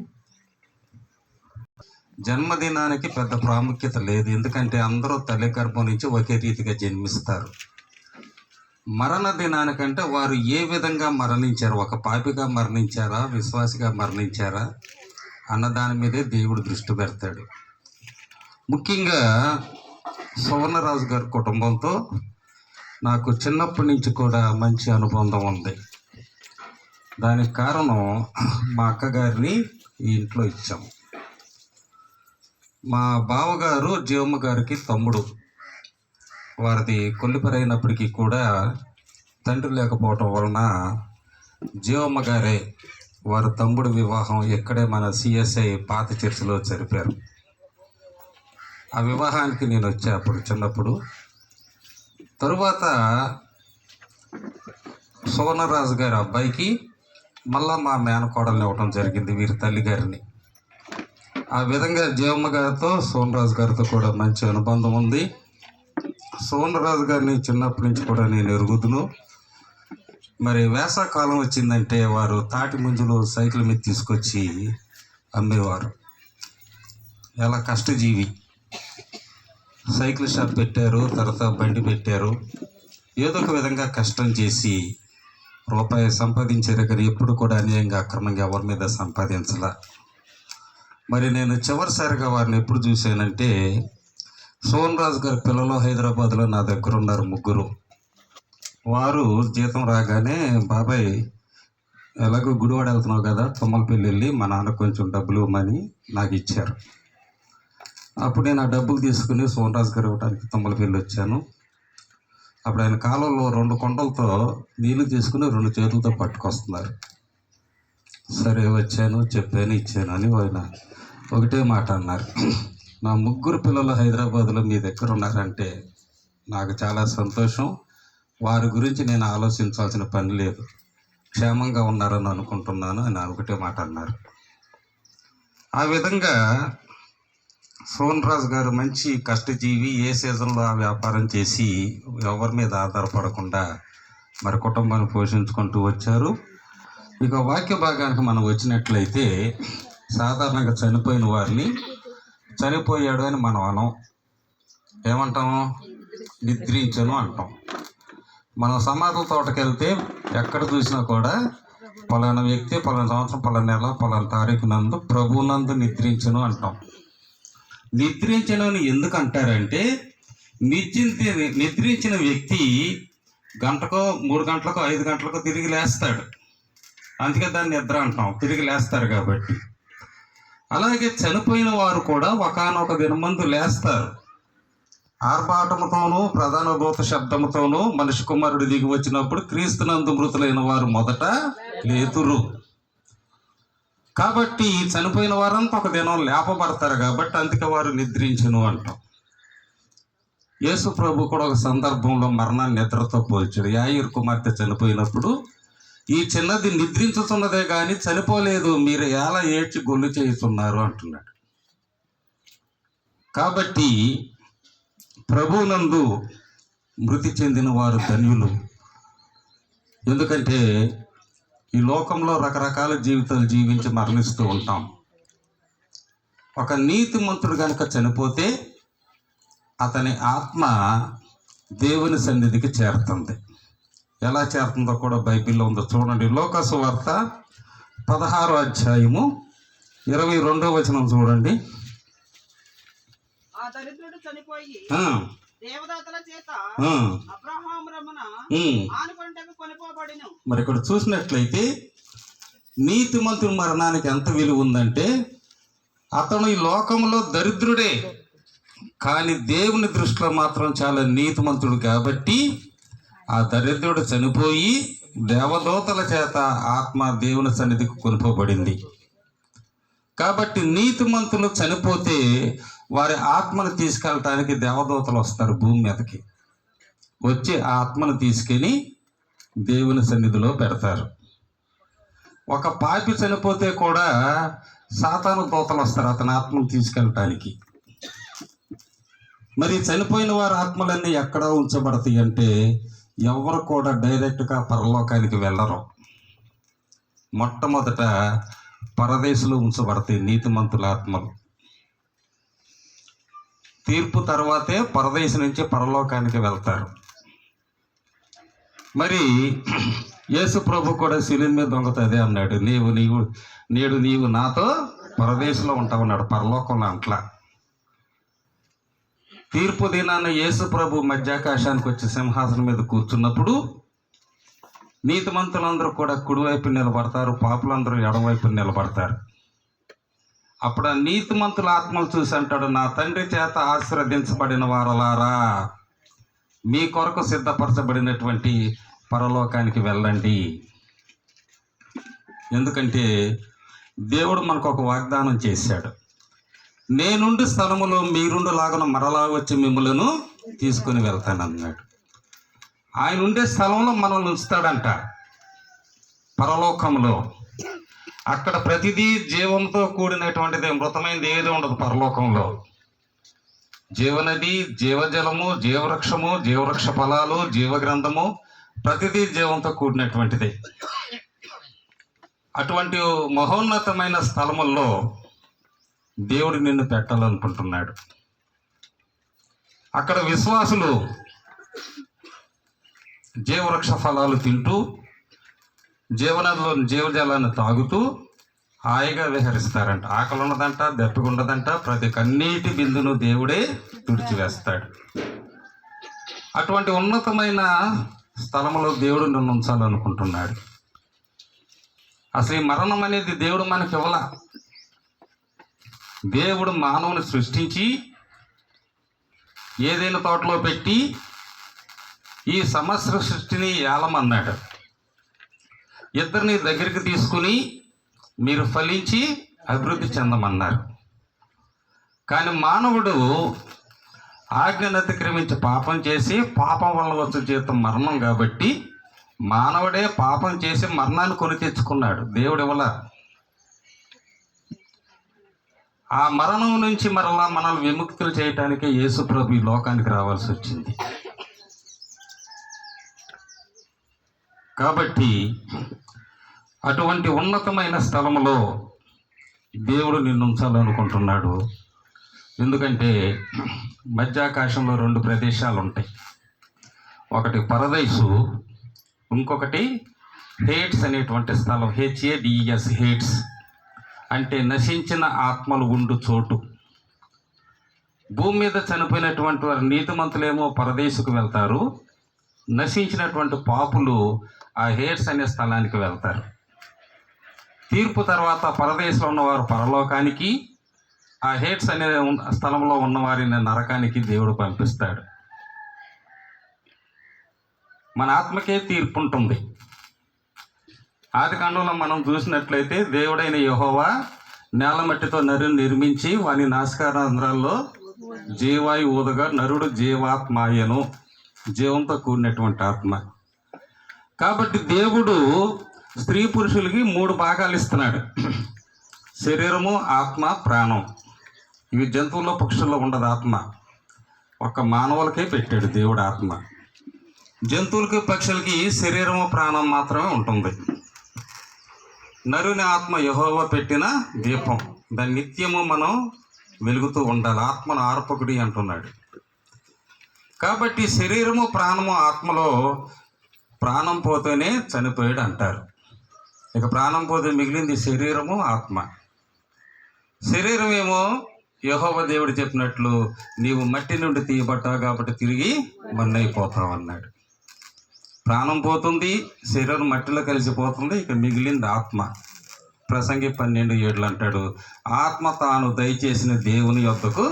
జన్మదినానికి పెద్ద ప్రాముఖ్యత లేదు, ఎందుకంటే అందరూ తల్లి గర్భం నుంచి ఒకే రీతిగా జన్మిస్తారు. మరణ దినానికంటే వారు ఏ విధంగా మరణించారు, ఒక పాపిగా మరణించారా విశ్వాసిగా మరణించారా అన్న దాని మీదే దేవుడు దృష్టి పెడతాడు. ముఖ్యంగా సువర్ణరాజు గారి కుటుంబంతో నాకు చిన్నప్పటి నుంచి కూడా మంచి అనుబంధం ఉంది. దానికి కారణం మా అక్కగారిని ఈ ఇంట్లో ఇచ్చాము. మా బావగారు జీవమ్మ గారికి తమ్ముడు. వారిది కొల్లిపరైనప్పటికీ కూడా తండ్రి లేకపోవటం వలన జీవమ్మ గారే వారి తమ్ముడు వివాహం ఇక్కడే మన సిఎస్ఐ పాత చర్చిలో జరిపారు. ఆ వివాహానికి నేను వచ్చా అప్పుడు చిన్నప్పుడు. తరువాత సువర్ణరాజు గారి అబ్బాయికి మళ్ళా మా మేనకోడల్ని ఇవ్వటం జరిగింది, వీరి తల్లి గారిని. ఆ విధంగా జీవమ్మ గారితో సోమరాజు గారితో కూడా మంచి అనుబంధం ఉంది. సోమరాజు గారిని చిన్నప్పటి నుంచి కూడా నేను ఎరుగుదును. మరి వేసవకాలం వచ్చిందంటే వారు తాటి ముంజులు సైకిల్ మీద తీసుకొచ్చి అమ్మేవారు. ఎలా కష్టజీవి. సైకిల్ షాప్ పెట్టారు, తర్వాత బండి పెట్టారు. ఏదో ఒక విధంగా కష్టం చేసి రూపాయి సంపాదించారు కానీ ఎప్పుడు కూడా అన్యాయంగా అక్రమంగా ఎవరి మీద సంపాదించాల. మరి నేను చివరిసారిగా వారిని ఎప్పుడు చూశానంటే సోమరాజు గారి పిల్లలు హైదరాబాద్లో నా దగ్గర ఉన్నారు, ముగ్గురు. వారు జీతం రాగానే బాబాయ్ ఎలాగో గుడివాడ వెళ్తున్నావు కదా, తుమ్మలపల్లి వెళ్ళి మా నాన్న కొంచెం డబ్బులు ఇవ్వమని నాకు ఇచ్చారు. అప్పుడు నేను ఆ డబ్బులు తీసుకుని సోమరాజు గారు ఇవ్వడానికి తుమ్మలపల్లి వచ్చాను. అప్పుడు ఆయన కాలంలో 2 కుండలతో నీళ్లు తీసుకుని 2 చేతులతో పట్టుకొస్తున్నారు. సరే వచ్చాను, చెప్పాను, ఇచ్చాను అని ఆయన ఒకటే మాట అన్నారు, నా ముగ్గురు పిల్లలు హైదరాబాద్లో మీ దగ్గర ఉన్నారంటే నాకు చాలా సంతోషం. వారి గురించి నేను ఆలోచించాల్సిన పని లేదు, క్షేమంగా ఉన్నారని అనుకుంటున్నాను అని ఒకటే మాట అన్నారు. ఆ విధంగా సోమరాజు గారు మంచి కష్టజీవి. ఏ సీజన్లో ఆ వ్యాపారం చేసి ఎవరి మీద ఆధారపడకుండా మరి కుటుంబాన్ని పోషించుకుంటూ వచ్చారు. ఇక వాక్య భాగానికి మనం వచ్చినట్లయితే సాధారణంగా చనిపోయిన వారిని చనిపోయాడు అని మనం అనం, ఏమంటాము, నిద్రించను అంటాం. మనం సమాధుల తోటకి వెళ్తే ఎక్కడ చూసినా కూడా పలానా వ్యక్తి పలానా సంవత్సరం పలానా నెల పలానా తారీఖు నందు ప్రభునందు నిద్రించను అంటాం. నిద్రించను అని ఎందుకు అంటారంటే నిద్రించిన వ్యక్తి గంటకో 3 గంటలకో 5 గంటలకో తిరిగి లేస్తాడు. అందుకే దాన్ని నిద్ర అంటాం, తిరిగి లేస్తారు కాబట్టి. అలాగే చనిపోయిన వారు కూడా ఒకానొక దినమందు లేస్తారు. ఆర్భాటముతోనూ ప్రధాన దూత శబ్దముతోనూ మనిషి కుమారుడు దిగి వచ్చినప్పుడు క్రీస్తునందు మృతులైన వారు మొదట లేతురు. కాబట్టి చనిపోయిన వారంతా ఒక దినం లేపబడతారు కాబట్టి అందుకే వారు నిద్రించును అంటాం. యేసు ప్రభు కూడా ఒక సందర్భంలో మరణాన్ని నిద్రతో పోల్చాడు. యాయిరు కుమార్తె చనిపోయినప్పుడు, ఈ చిన్నది నిద్రించుతున్నదే కానీ చనిపోలేదు, మీరు ఎలా ఏడ్చి గొల్లు చేస్తున్నారు అంటున్నాడు. కాబట్టి ప్రభువునందు మృతి చెందిన వారు ధన్యులు. ఎందుకంటే ఈ లోకంలో రకరకాల జీవితాలు జీవించి మరణిస్తూ ఉంటాం. ఒక నీతిమంతుడు కనుక చనిపోతే అతని ఆత్మ దేవుని సన్నిధికి చేరుతుంది. ఎలా చేరుతుందో కూడా బైబిల్లో ఉందో చూడండి. లూకాసు వార్త 16వ అధ్యాయము 22వ వచనం చూడండి. ఆ దరిద్రుడు చనిపోయి ఆ, దేవదాతల చేత ఆ, అబ్రహాము రమ్మన ఆనుకొంటకు కొనిపోబడిను. మరి ఇక్కడ చూసినట్లయితే నీతిమంతుని మరణానికి ఎంత విలువ ఉందంటే, అతను ఈ లోకంలో దరిద్రుడే కానీ దేవుని దృష్టిలో మాత్రం చాలా నీతిమంతుడు. కాబట్టి ఆ దరిద్రుడు చనిపోయి దేవదూతల చేత ఆత్మ దేవుని సన్నిధికి కొనుకోబడింది. కాబట్టి నీతిమంతులు చనిపోతే వారి ఆత్మను తీసుకెళ్ళటానికి దేవదూతలు వస్తారు భూమి మీదకి. వచ్చి ఆ ఆత్మను తీసుకెళ్ళి దేవుని సన్నిధిలో పెడతారు. ఒక పాపి చనిపోతే కూడా సాతాను దూతలు వస్తారు అతని ఆత్మను తీసుకెళ్ళటానికి. మరి చనిపోయిన వారి ఆత్మలన్నీ ఎక్కడ ఉంచబడతాయి అంటే, ఎవరు కూడా డైరెక్ట్గా పరలోకానికి వెళ్ళరు. మొట్టమొదట పరదేశంలో ఉంచబడతాయి నీతిమంతుల ఆత్మలు. తీర్పు తర్వాతే పరదేశం నుంచి పరలోకానికి వెళ్తారు. మరి యేసు ప్రభు కూడా శిలువ మీద దొంగతో అదే అన్నాడు, నేడు నీవు నాతో పరదేశంలో ఉంటావన్నాడు, పరలోకంలో అంట్లా. తీర్పు దినాన యేసు ప్రభు మధ్యాకాశానికి వచ్చి సింహాసనం మీద కూర్చున్నప్పుడు నీతిమంతులందరూ కూడా కుడివైపు నిలబడతారు, పాపులందరూ ఎడమవైపు నిలబడతారు. అప్పుడు ఆ నీతిమంతుల ఆత్మలు చూసి అంటాడు, నా తండ్రి చేత ఆశీర్వదించబడిన వారలారా, మీ కొరకు సిద్ధపరచబడినటువంటి పరలోకానికి వెళ్ళండి. ఎందుకంటే దేవుడు మనకు ఒక వాగ్దానం చేశాడు, నేనుండి స్థలములో మీరుండు లాగున మరలా వచ్చి మిమ్మలను తీసుకుని వెళ్తానన్నాడు. ఆయన ఉండే స్థలంలో మనల్ని ఉంచుతాడంట పరలోకంలో. అక్కడ ప్రతిదీ జీవంతో కూడినటువంటిది, మృతమైనది ఏది ఉండదు పరలోకంలో. జీవనది, జీవజలము, జీవవృక్షము, జీవవృక్ష ఫలాలు, జీవగ్రంథము, ప్రతిదీ జీవంతో కూడినటువంటిది. అటువంటి మహోన్నతమైన స్థలముల్లో దేవుడు నిన్ను పెట్టాలనుకుంటున్నాడు. అక్కడ విశ్వాసులు జీవవృక్ష ఫలాలు తింటూ, జీవనదిలో జీవజలాన్ని తాగుతూ హాయిగా విహరిస్తారంట. ఆకలి ఉన్నదంట, దప్పిక ఉండదంట, ప్రతి కన్నీటి బిందును దేవుడే తుడిచివేస్తాడు. అటువంటి ఉన్నతమైన స్థలంలో దేవుడు నిన్ను ఉంచాలనుకుంటున్నాడు. అసలు ఈ మరణం అనేది దేవుడు మనకి ఇవ్వాల. దేవుడు మానవుని సృష్టించి ఏదైనా తోటలో పెట్టి ఈ సమస్త సృష్టిని ఏలమన్నాడు. ఇద్దరిని దగ్గరికి తీసుకుని మీరు ఫలించి అభివృద్ధి చెందమన్నారు. కానీ మానవుడు ఆజ్ఞను అతిక్రమించి పాపం చేసి, పాపం వల్ల వచ్చే జీతం మరణం కాబట్టి మానవుడే పాపం చేసి మరణాన్ని కొని తెచ్చుకున్నాడు, దేవుడు ఇవ్వలా. ఆ మరణం నుంచి మరలా మనల్ని విముక్తులు చేయటానికి యేసు ప్రభు ఈ లోకానికి రావాల్సి వచ్చింది. కాబట్టి అటువంటి ఉన్నతమైన స్థలంలో దేవుడు నిన్ను ఉంచాలనుకుంటున్నాడు. ఎందుకంటే మధ్యాకాశంలో 2 ప్రదేశాలు ఉంటాయి. ఒకటి పరదైసు, ఇంకొకటి హేట్స్ అనేటువంటి స్థలం. HADES, హేట్స్ అంటే నశించిన ఆత్మలు ఉండు చోటు. భూమి మీద చనిపోయినటువంటి వారు నీతిమంతులేమో పరదేశకు వెళ్తారు, నశించినటువంటి పాపులు ఆ హేడ్స్ అనే స్థలానికి వెళ్తారు. తీర్పు తర్వాత పరదేశంలో ఉన్నవారు పరలోకానికి, ఆ హేడ్స్ అనే స్థలంలో ఉన్నవారిని నరకానికి దేవుడు పంపిస్తాడు. మన ఆత్మకే తీర్పు ఉంటుంది. ఆదికాండంలో మనం చూసినట్లయితే దేవుడైన యెహోవా నేల మట్టితో నరుని నిర్మించి వాని నాసికారంధ్రాల్లో జీవాయు ఊదగా నరుడు జీవాత్మాయను, జీవంతో కూడినటువంటి ఆత్మ. కాబట్టి దేవుడు స్త్రీ పురుషులకి 3 భాగాలు ఇస్తున్నాడు: శరీరము, ఆత్మ, ప్రాణం. ఇవి జంతువుల్లో పక్షుల్లో ఉండదు ఆత్మ, ఒక్క మానవులకే పెట్టాడు దేవుడు ఆత్మ. జంతువులకి పక్షులకి శరీరము, ప్రాణం మాత్రమే ఉంటుంది. నరుని ఆత్మ యెహోవా పెట్టిన దీపం, దాన్ని నిత్యము మనం వెలుగుతూ ఉండాలి. ఆత్మను ఆర్పకుడి అంటున్నాడు. కాబట్టి శరీరము, ప్రాణము, ఆత్మలో ప్రాణం పోతేనే చనిపోయాడు అంటారు. ఇక ప్రాణం పోతే మిగిలింది శరీరము, ఆత్మ. శరీరం ఏమో యెహోవా దేవుడు చెప్పినట్లు నీవు మట్టి నుండి తీయబడ్డావు కాబట్టి తిరిగి మన్నైపోతావు అన్నాడు. ప్రాణం పోతుంది, శరీరం మట్టిలో కలిసిపోతుంది, ఇక మిగిలింది ఆత్మ. ప్రసంగి 12:7 అంటాడు, ఆత్మ తాను దయచేసిన దేవుని యొద్దకు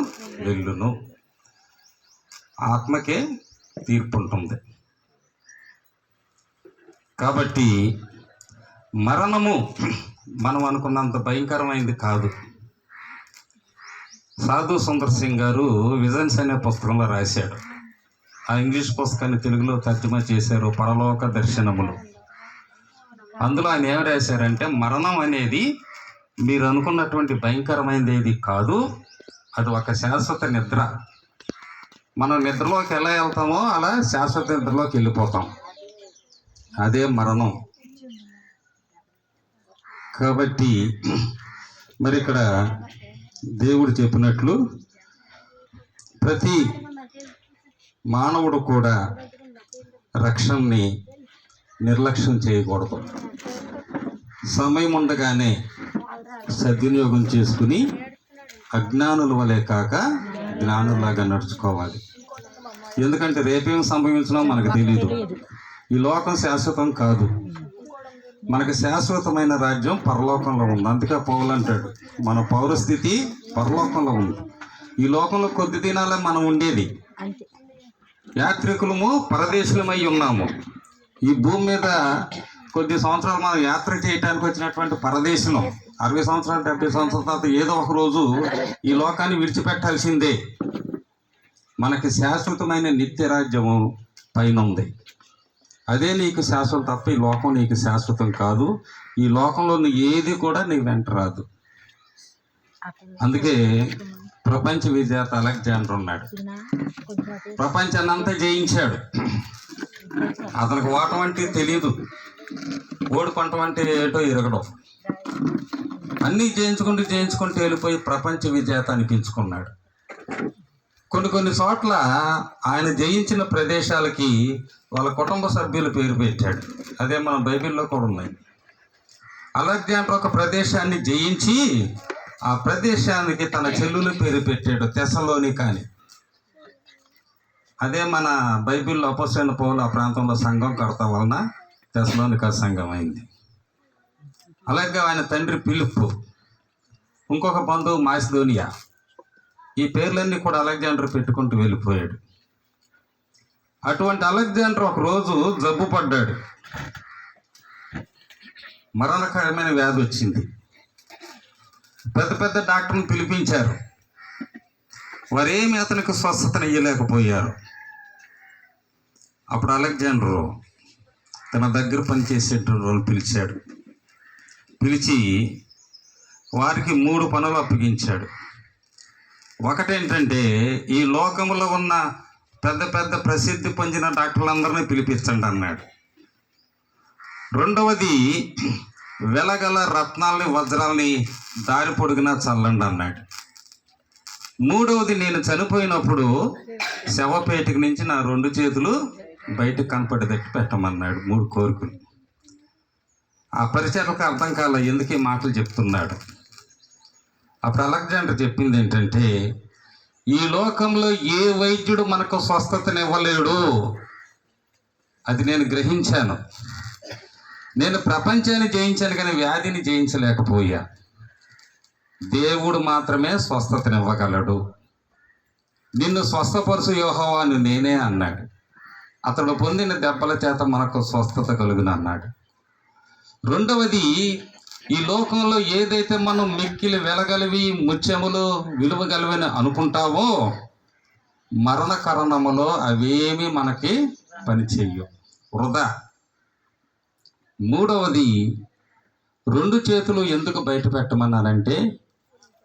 వెళ్ళును. ఆత్మకే తీర్పు ఉంటుంది. కాబట్టి మరణము మనం అనుకున్నంత భయంకరమైంది కాదు. సాధు సుందర్ సింగ్ గారు విజన్స్ అనే పుస్తకంలో రాశాడు. ఆ ఇంగ్లీష్ పుస్తకాన్ని తెలుగులో తర్జుమా చేశారు, పరలోక దర్శనములు. అందులో ఆయన ఏం రాశారంటే, మరణం అనేది మీరు అనుకున్నటువంటి భయంకరమైనది ఏది కాదు, అది ఒక శాశ్వత నిద్ర. మనం నిద్రలోకి ఎలా వెళ్తామో అలా శాశ్వత నిద్రలోకి వెళ్ళిపోతాం. అదే మరణం. కాబట్టి మరి ఇక్కడ దేవుడు చెప్పినట్లు ప్రతి మానవుడు కూడా రక్షణని నిర్లక్ష్యం చేయకూడదు. సమయం ఉండగానే సద్వినియోగం చేసుకుని అజ్ఞానుల వలె కాక జ్ఞానులాగా నడుచుకోవాలి. ఎందుకంటే రేపేం సంభవించినా మనకు తెలియదు. ఈ లోకం శాశ్వతం కాదు. మనకు శాశ్వతమైన రాజ్యం పరలోకంలో ఉంది. అందుకే పౌలు అంటాడు, మన పౌరస్థితి పరలోకంలో ఉంది. ఈ లోకంలో కొద్ది దినాలే మనం ఉండేది. యాత్రికులము, పరదేశులమై ఉన్నాము. ఈ భూమి మీద కొద్ది సంవత్సరాలు మనం యాత్ర చేయడానికి వచ్చినటువంటి పరదేశం 60 సంవత్సరాలు 70 సంవత్సరాల తర్వాత ఏదో ఒక రోజు ఈ లోకాన్ని విడిచిపెట్టాల్సిందే. మనకి శాశ్వతమైన నిత్య రాజ్యము పైన ఉంది. అదే నీకు శాశ్వతం తప్ప ఈ లోకం నీకు శాశ్వతం కాదు. ఈ లోకంలో ఏది కూడా నీకు వెంట రాదు. అందుకే ప్రపంచ విజేత అలెగ్జాండర్ ఉన్నాడు. ప్రపంచాన్ని అంతా జయించాడు. అతనికి ఓటం అంటే తెలియదు, ఓడిపంటం అంటే ఏటో ఎరగడం. అన్నీ జయించుకుంటూ వెళ్ళిపోయి ప్రపంచ విజేత అనిపించుకున్నాడు. కొన్ని చోట్ల ఆయన జయించిన ప్రదేశాలకి వాళ్ళ కుటుంబ సభ్యుల పేరు పెట్టాడు. అదే మన బైబిల్లో కూడా ఉన్నాయి. అలెగ్జాండర్ ఒక ప్రదేశాన్ని జయించి ఆ ప్రదేశానికి తన చెల్లుల పేరు పెట్టాడు, తెస్సలోనికా అని. అదే మన బైబిల్లో అపొస్తలుడైన పౌలు ఆ ప్రాంతంలో సంఘం కడతా వలన తెస్సలోనికా సంఘం అయింది. అలాగే ఆయన తండ్రి ఫిలిప్పు, ఇంకొక బంధువు మాసిదోనియా. ఈ పేర్లన్నీ కూడా అలెగ్జాండర్ పెట్టుకుంటూ వెళ్ళిపోయాడు. అటువంటి అలెగ్జాండర్ ఒకరోజు జబ్బు పడ్డాడు. మరణకరమైన వ్యాధి వచ్చింది. పెద్ద డాక్టర్ని పిలిపించారు. వారేమి అతనికి స్వస్థతను ఇవ్వలేకపోయారు. అప్పుడు అలెగ్జాండరు తన దగ్గర పనిచేసేటువంటి వాళ్ళు పిలిచాడు. పిలిచి వారికి 3 పనులు అప్పగించాడు. ఒకటేంటంటే, ఈ లోకంలో ఉన్న పెద్ద ప్రసిద్ధి పొందిన డాక్టర్లందరినీ పిలిపించండి అన్నాడు. రెండవది, వెలగల రత్నాలని వజ్రాలని దారి పొడుగునా చల్లండి అన్నాడు. మూడవది, నేను చనిపోయినప్పుడు శవపేటికి నుంచి నా 2 చేతులు బయటకు కనపడేటట్టు పెట్టమన్నాడు. 3 కోరికలు. ఆ పరిచర్లకు అర్థం కాల ఎందుకు ఈ మాటలు చెప్తున్నాడు. అప్పుడు అలెగ్జాండర్ చెప్పింది ఏంటంటే, ఈ లోకంలో ఏ వైద్యుడు మనకు స్వస్థతనివ్వలేడు. అది నేను గ్రహించాను. నేను ప్రపంచాన్ని జయించాను కానీ వ్యాధిని జయించలేకపోయా. దేవుడు మాత్రమే స్వస్థతనివ్వగలడు. నిన్ను స్వస్థపరుచు యెహోవా అని నేనే అన్నాడు. అతడు పొందిన దెబ్బల చేత మనకు స్వస్థత కలుగును అన్నాడు. రెండవది, ఈ లోకంలో ఏదైతే మనం మిక్కిలి వెలగలివి, ముత్యములు, విలువగలివని అనుకుంటావో మరణకరణములో అవేమీ మనకి పనిచేయవు, వృధా. మూడవది, 2 చేతులు ఎందుకు బయట పెట్టమన్నానంటే,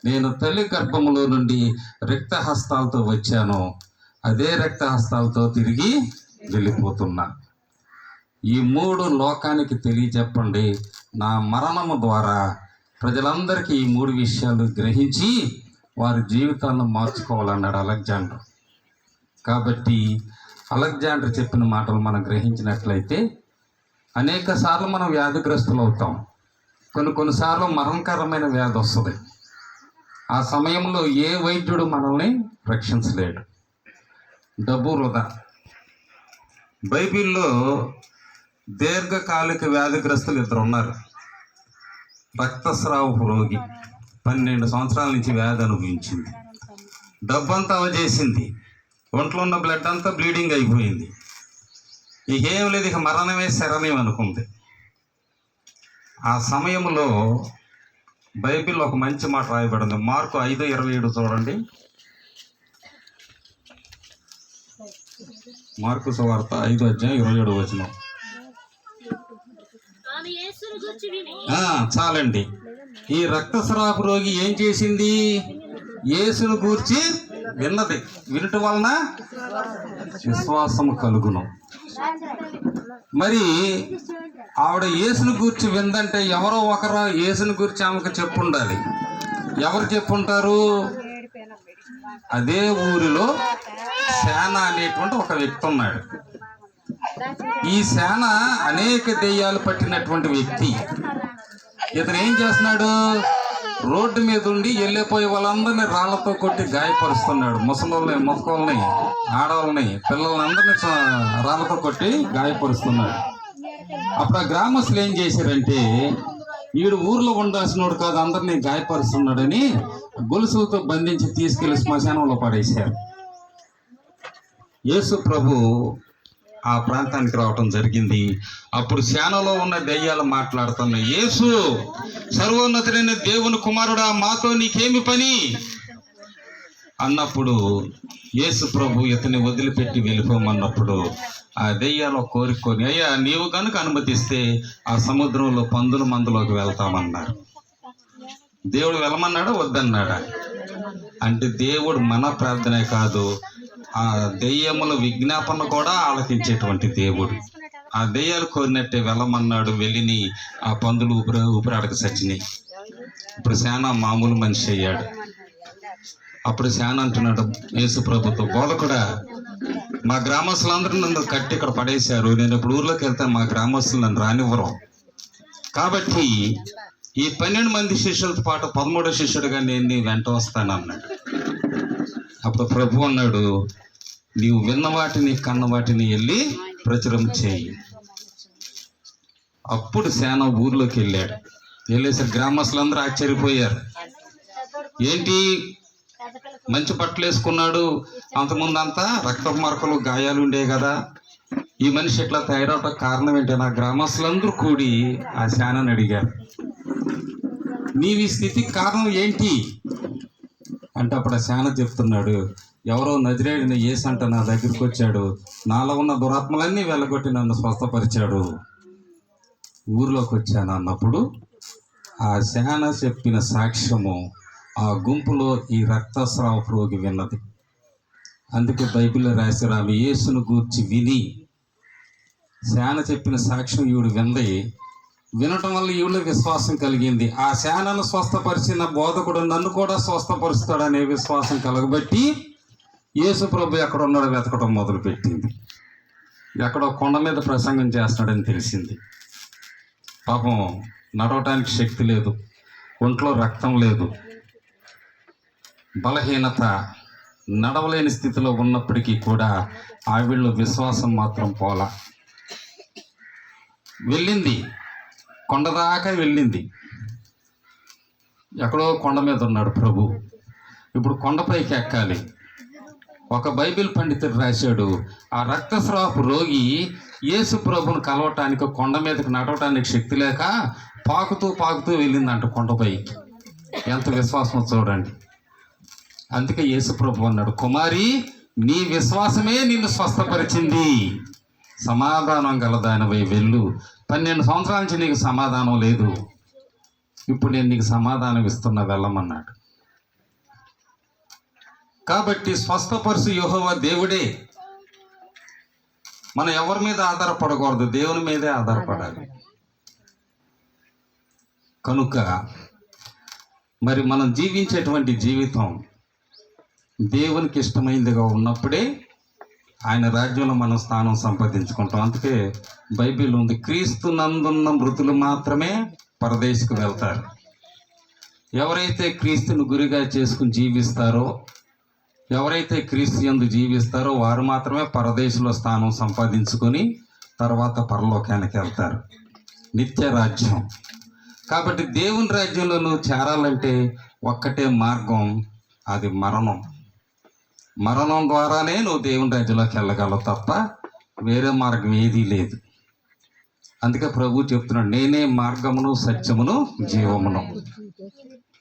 నేను తల్లి గర్భములో నుండి రక్తహస్తాలతో వచ్చాను, అదే రక్తహస్తాలతో తిరిగి వెళ్ళిపోతున్నా. ఈ 3 లోకానికి తెలియజెప్పండి. నా మరణము ద్వారా ప్రజలందరికీ ఈ 3 విషయాలు గ్రహించి వారి జీవితాలను మార్చుకోవాలన్నాడు అలెగ్జాండర్. కాబట్టి అలెగ్జాండర్ చెప్పిన మాటలు మనం గ్రహించినట్లయితే అనేక సార్లు మనం వ్యాధిగ్రస్తులు అవుతాం. కొన్నిసార్లు మరణకరమైన వ్యాధి వస్తుంది. ఆ సమయంలో ఏ వైద్యుడు మనల్ని రక్షించలేడు. డబ్బు వృధా. బైబిల్లో దీర్ఘకాలిక వ్యాధిగ్రస్తులు 2 ఉన్నారు. రక్తస్రావపు రోగి, 12 సంవత్సరాల నుంచి వ్యాధి అనుభవించింది. డబ్బంతా అవజేసింది, ఒంట్లో ఉన్న బ్లడ్ అంతా బ్లీడింగ్ అయిపోయింది. ఇకేం లేదు, ఇక మరణమే శరణం అనుకుంది. ఆ సమయంలో బైబిల్ ఒక మంచి మాట రాయబడింది. మార్కు 5:27 చూడండి. మార్కు సువార్త 5:27. చాలండి. ఈ రక్తస్రావ రోగి ఏం చేసింది? యేసును గూర్చి విన్నది. వినట వలన విశ్వాసము కలుగును. మరి ఆవిడ యేసును గూర్చి విందంటే ఎవరో ఒకరు యేసును గూర్చి ఆమెకు చెప్పుండాలి. ఎవరు చెప్పుంటారు? అదే ఊరిలో సేన అనేటువంటి ఒక వ్యక్తి ఉన్నాడు. ఈ సేన అనేక దెయ్యాలు పట్టినటువంటి వ్యక్తి. ఇతను ఏం చేస్తున్నాడు? రోడ్డు మీద ఉండి వెళ్ళిపోయే వాళ్ళందరినీ రాళ్లతో కొట్టి గాయపరుస్తున్నాడు. ముసలోళ్ళని, మొక్కల్ని, ఆడవాళ్ళని, పిల్లలందరినీ రాళ్లతో కొట్టి గాయపరుస్తున్నాడు. అప్పుడు ఆ గ్రామస్తులు ఏం చేశారంటే, ఈడు ఊర్లో ఉండాల్సినోడు కాదు, అందరినీ గాయపరుస్తున్నాడని గొలుసులతో బంధించి తీసుకెళ్లి శ్మశానంలో పడేశారు. యేసు ప్రభు ఆ ప్రాంతానికి రావటం జరిగింది. అప్పుడు సేనలో ఉన్న దెయ్యాలు మాట్లాడుతున్నాయి. యేసు, సర్వోన్నతుడైన దేవుని కుమారుడా, మాతో నీకేమి పని అన్నప్పుడు యేసు ప్రభు ఇతన్ని వదిలిపెట్టి వెళ్ళిపోమన్నప్పుడు ఆ దెయ్యాలు కోరుకొని, అయ్యా నీవు కనుక అనుమతిస్తే ఆ సముద్రంలో పందుల మందులోకి వెళ్తామన్నారు. దేవుడు వెళ్ళమన్నాడా వద్దన్నాడా? అంటే దేవుడు మన ప్రార్థనే కాదు, ఆ దెయ్యముల విజ్ఞాపన కూడా ఆలకించేటువంటి దేవుడు. ఆ దెయ్యాలు కోరినట్టే వెళ్ళమన్నాడు. వెళ్ళిని ఆ పందులు ఊపిరాడక సచ్చినాయి. ఇప్పుడు సేన మామూలు మనిషి అయ్యాడు. అప్పుడు సేన అంటున్నాడు యేసు ప్రభుతో, బోధకుడా, మా గ్రామస్తులందరూ నన్ను కట్టి ఇక్కడ పడేశారు. నేను ఇప్పుడు ఊర్లోకి వెళ్తే మా గ్రామస్తులు నన్ను రానివ్వరు. కాబట్టి ఈ 12 మంది శిష్యులతో పాటు 13వ శిష్యుడిగా నేను నీ వెంట వస్తాను అన్నాడు. అప్పుడు ప్రభు అన్నాడు, నీవు విన్న వాటిని, కన్న వాటిని వెళ్ళి ప్రచురం చేయి. అప్పుడు సేన ఊర్లోకి వెళ్ళాడు. వెళ్ళేసరికి గ్రామస్తులందరూ ఆశ్చర్యపోయారు. ఏంటి, మంచి బట్టలు వేసుకున్నాడు, అంతకుముందు అంతా రక్త మార్కలు, గాయాలు ఉండే కదా, ఈ మనిషి ఇట్లా తయారవటం కారణం ఏంటి? నా గ్రామస్తులందరూ కూడి ఆ సేనని అడిగారు, నీవి స్థితికి కారణం ఏంటి అంటే అప్పుడు ఆ సేన చెప్తున్నాడు, ఎవరో నజరేయుడైన యేసు అంట నా దగ్గరికి వచ్చాడు, నాలో ఉన్న దురాత్మలన్నీ వెళ్ళగొట్టి నన్ను స్వస్థపరిచాడు, ఊర్లోకి వచ్చాను అన్నప్పుడు ఆ సేన చెప్పిన సాక్ష్యము ఆ గుంపులో ఈ రక్తస్రావ రోగి విన్నది. అందుకే బైబిల్లో రాశారు, ఆమె యేసును గూర్చి విని, సేన చెప్పిన సాక్ష్యం ఈవిడ వింది. వినటం వల్ల ఈవిడ విశ్వాసం కలిగింది. ఆ సేనను స్వస్థపరిచిన బోధకుడు నన్ను కూడా స్వస్థపరుస్తాడనే విశ్వాసం కలగబట్టి యేసు ప్రభు ఎక్కడ ఉన్నాడో వెతకడం మొదలుపెట్టింది. ఎక్కడో కొండ మీద ప్రసంగం చేస్తున్నాడని తెలిసింది. పాపం నడవటానికి శక్తి లేదు, ఒంట్లో రక్తం లేదు, బలహీనత, నడవలేని స్థితిలో ఉన్నప్పటికీ కూడా ఆవిడలో విశ్వాసం మాత్రం పోలా. వెళ్ళింది, కొండ దాకా వెళ్ళింది. ఎక్కడో కొండ మీద ఉన్నాడు ప్రభు, ఇప్పుడు కొండపైకి ఎక్కాలి. ఒక బైబిల్ పండితుడు రాశాడు, ఆ రక్తస్రావపు రోగి యేసు ప్రభును కలవటానికి కొండ మీదకి నడవటానికి శక్తి లేక పాకుతూ పాకుతూ వెళ్ళిందంట కొండపైకి. ఎంత విశ్వాసం చూడండి. అందుకే యేసు ప్రభు అన్నాడు, కుమారి నీ విశ్వాసమే నిన్ను స్వస్థపరిచింది, సమాధానం గలదానివై వెళ్ళు. 12 సంవత్సరాల నుంచి నీకు సమాధానం లేదు, ఇప్పుడు నేను నీకు సమాధానం ఇస్తున్నా, వెళ్ళమన్నాడు. కాబట్టి స్వస్థపరుసు యెహోవా దేవుడే. మనం ఎవరి మీద ఆధారపడకూడదు, దేవుని మీదే ఆధారపడాలి. కనుక మరి మనం జీవించేటువంటి జీవితం దేవునికి ఇష్టమైనదిగా ఉన్నప్పుడే ఆయన రాజ్యంలో మనం స్థానం సంపాదించుకుంటాం. అందుకే బైబిల్ ఉంది, క్రీస్తు నందున్న మృతులు మాత్రమే పరదేశకు వెళ్తారు. ఎవరైతే క్రీస్తుని గురిగా చేసుకుని జీవిస్తారో, ఎవరైతే క్రీస్తు యందు జీవిస్తారో వారు మాత్రమే పరదేశంలో స్థానం సంపాదించుకొని తర్వాత పరలోకానికి వెళ్తారు, నిత్య రాజ్యం. కాబట్టి దేవుని రాజ్యంలో నువ్వు చేరాలంటే ఒక్కటే మార్గం, అది మరణం. మరణం ద్వారానే నువ్వు దేవుని రాజ్యంలోకి వెళ్ళగలవు తప్ప వేరే మార్గం ఏదీ లేదు. అందుకే ప్రభు చెప్తున్నాడు, నేనే మార్గమును సత్యమును జీవమును.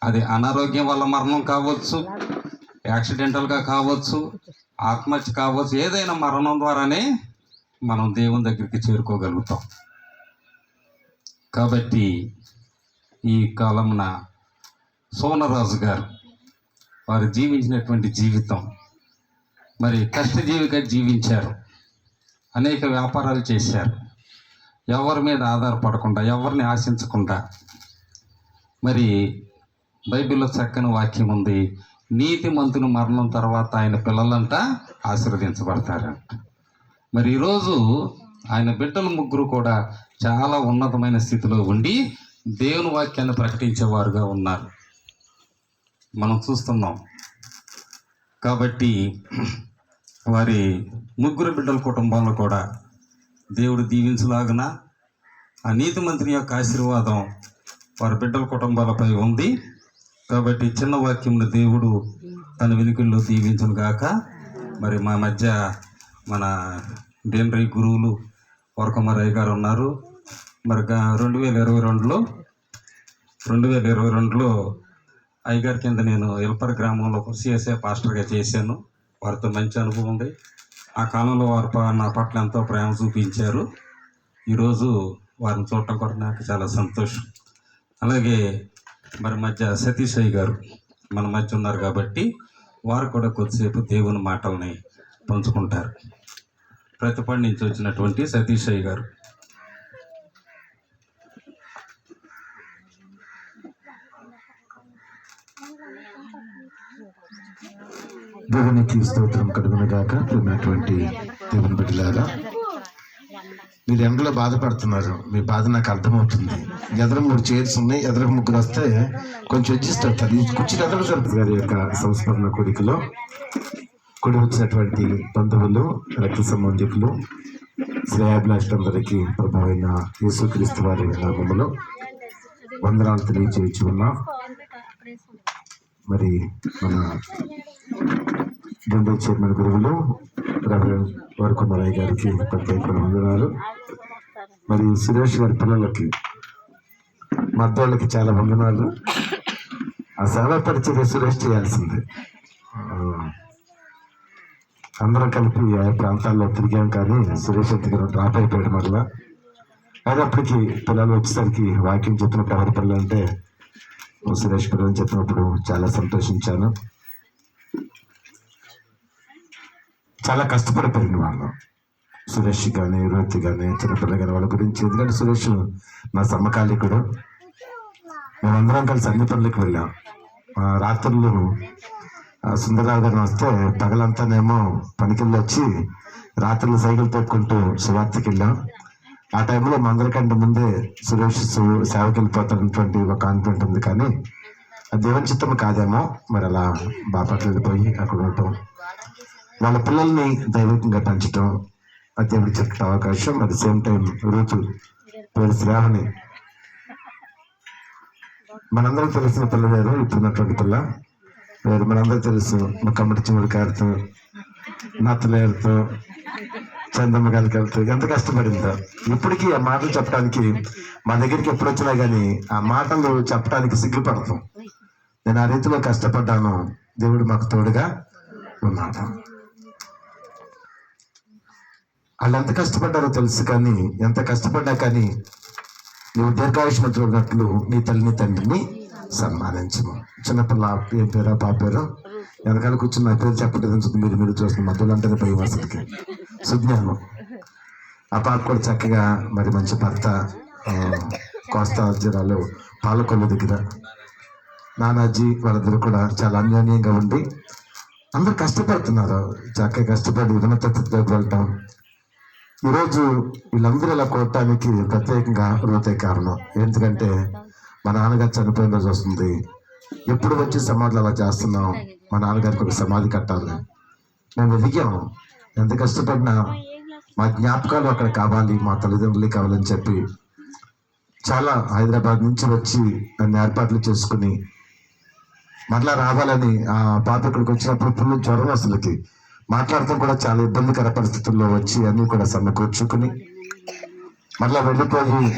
అది అనారోగ్యం వల్ల మరణం కావచ్చు, యాక్సిడెంటల్గా కావచ్చు, ఆత్మహత్య కావచ్చు, ఏదైనా మరణం ద్వారానే మనం దేవుని దగ్గరికి చేరుకోగలుగుతాం. కాబట్టి ఈ కాలంన సోనరాజు గారు వారు జీవించినటువంటి జీవితం మరి కష్టజీవిగా జీవించారు. అనేక వ్యాపారాలు చేశారు, ఎవరి మీద ఆధారపడకుండా, ఎవరిని ఆశించకుండా. మరి బైబిల్లో చక్కని వాక్యం ఉంది, నీతిమంతుని మరణం తర్వాత ఆయన పిల్లలంట ఆశీర్వదించబడతారంట. మరి ఈరోజు ఆయన బిడ్డలు 3 కూడా చాలా ఉన్నతమైన స్థితిలో ఉండి దేవుని వాక్యాన్ని ప్రకటించేవారుగా ఉన్నారు, మనం చూస్తున్నాం. కాబట్టి వారి 3 బిడ్డల కుటుంబంలో కూడా దేవుడు దీవించలాగున ఆ నీతిమంతుని యొక్క ఆశీర్వాదం వారి బిడ్డల కుటుంబాలపై ఉంది. కాబట్టి చిన్న వాక్యంలో దేవుడు తన వెనుకల్లో దీవించును గాక. మరి మా మధ్య మన డేన్రై గురువులు వరకమరయ్య గారు ఉన్నారు. మరి 2022లో అయ్యగారి కింద నేను ఎల్పర్ గ్రామంలో సిఎస్ఐ పాస్టర్గా చేశాను. వారితో మంచి అనుభవం ఉంది. ఆ కాలంలో వారు నా పట్ల ఎంతో ప్రేమ చూపించారు. ఈరోజు వారిని చూడటం కూడా నాకు చాలా సంతోషం. అలాగే మరి మధ్య సతీష్ అయ్య గారు మన మధ్య ఉన్నారు కాబట్టి వారు కూడా కొద్దిసేపు దేవుని మాటల్ని పంచుకుంటారు. ప్రతిపాడు నుంచి వచ్చినటువంటి సతీష్ అయ్య గారు. దేవునికి స్తోత్రం కలుగునుగాక. ప్రియమైనటువంటి దేవుని బిడ్డలారా, మీరు ఎండలో బాధపడుతున్నారు, మీ బాధ నాకు అర్థమవుతుంది. ఎదురు 3 చైర్స్ ఉన్నాయి, ఎదురు 3 వస్తే కొంచెం అడ్జస్ట్ అవుతారు. ఈ కుర్చీలు ఎదురు సరిపోతుంది. గారి యొక్క సంస్మరణ కోరికలో కూడి వచ్చినటువంటి బంధువులు, రక్త సంబంధికులు, శ్రేయాభిలాషులందరికీ ప్రభావైన యేసుక్రీస్తు వారి నామములో వందనాలు తెలియజేయచ్చు ఉన్నాం. మరి మన బొంబాయి చైర్మన్ గురువులు రెవరెండ్ వరకుమరయ్య గారికి ప్రత్యేకమైన వందనాలు. మరి సురేష్ గారి పిల్లలకి, మద్దోళ్ళకి చాలా వందనాలు. ఆ సేవ పరిచర్య సురేష్ చేయాల్సిందే. అందరం కలిపి ఆ ప్రాంతాల్లో తిరిగాం, కానీ సురేష్ దగ్గర డ్రాప్ అయిపోయాడు. మరలా అయినప్పటికీ పిల్లలు వచ్చేసరికి వాక్యం చెప్పినప్పుడు ఎవరి పిల్లలు అంటే సురేష్ పిల్లలు చెప్పినప్పుడు చాలా సంతోషించాను. చాలా కష్టపడిపోయిన వాళ్ళు, సురేష్ కానీ రోహిత్ కానీ చిన్నపిల్ల కానీ వాళ్ళ గురించి. ఎందుకంటే సురేష్ నా సమకాలీకుడు. మేమందరం కలిసి అన్ని పనులకు వెళ్ళాం. రాత్రులు సుందరరావు గారిని వస్తే పగలంతానేమో పనికిళ్ళు వచ్చి రాత్రులు సైకిల్ తొక్కుంటూ సువార్తకి వెళ్ళాం. ఆ టైంలో మా అందరికంటే ముందే సురేష్ సేవకి వెళ్ళిపోతాడన్నటువంటి ఒక కాన్ఫిడెంట్ ఉంది. కానీ దేవుని చిత్తం కాదేమో మరి అలా బాపట్ల వెళ్ళిపోయి అక్కడ ఉండటం వాళ్ళ పిల్లల్ని దైవికంగా పెంచడం అది దేవుడి చక్కటి అవకాశం. At the same time Ruth పేరు శ్రావణి, మనందరం తెలిసిన పిల్ల వేరు, ఇప్పుడున్నటువంటి పిల్ల వేరు. మనందరూ తెలుసు మా కమ్మటి చిముడి కారుతూ నత్తలేరుతూ చందమ్మ గారికి ఎంత కష్టపడిందో. ఇప్పటికీ ఆ మాటలు చెప్పడానికి మా దగ్గరికి ఎప్పుడు వచ్చినా కానీ ఆ మాటలు చెప్పడానికి సిగ్గుపడతాం. నేను ఆ రీతిలో కష్టపడ్డాను, దేవుడు మాకు తోడుగా ఉన్నాడు. వాళ్ళు ఎంత కష్టపడ్డారో తెలుసు, కానీ ఎంత కష్టపడ్డా కానీ నువ్వు దీర్ఘాయుష్మంతులు ఉన్నట్లు నీ తల్లిని తండ్రిని సన్మానించము. చిన్నపిల్ల ఏ పేరో పాప పేరు వెనకాల కూర్చుని నా పేరు చెప్పలేదు, మీరు చూస్తున్న మధ్యలో అంటేనే భయం అసలుకి సుజ్ఞానం. ఆ పాప కూడా చక్కగా మరి మంచి భర్త కోస్తా జిల్లాలో పాలకొల్లు దగ్గర నానాజీ వాళ్ళిద్దరు కూడా చాలా అన్యోన్యంగా ఉండి అందరు కష్టపడుతున్నారు. చక్కగా కష్టపడి ఉన్నతలోకి వెళ్ళటం. ఈరోజు వీళ్ళందరూ ఇలా కొట్టడానికి ప్రత్యేకంగా రూతే కారణం. ఎందుకంటే మా నాన్నగారు చనిపోయిన రోజు వస్తుంది, ఎప్పుడు వచ్చి సమాధులు అలా చేస్తున్నాం, మా నాన్నగారికి ఒక సమాధి కట్టాలి. మేము ఎదిగాం, ఎంత కష్టపడినా మా జ్ఞాపకాలు అక్కడ కావాలి, మా తల్లిదండ్రులే కావాలని చెప్పి చాలా హైదరాబాద్ నుంచి వచ్చి నన్ను ఏర్పాట్లు చేసుకుని మరలా రావాలని. ఆ పాప ఇక్కడికి వచ్చినప్పుడు ఫుల్ జ్వరం, అసలుకి మాట్లాడటం కూడా చాలా ఇబ్బందికర పరిస్థితుల్లో వచ్చి అన్నీ కూడా సమకూర్చుకుని మరలా వెళ్ళిపోయి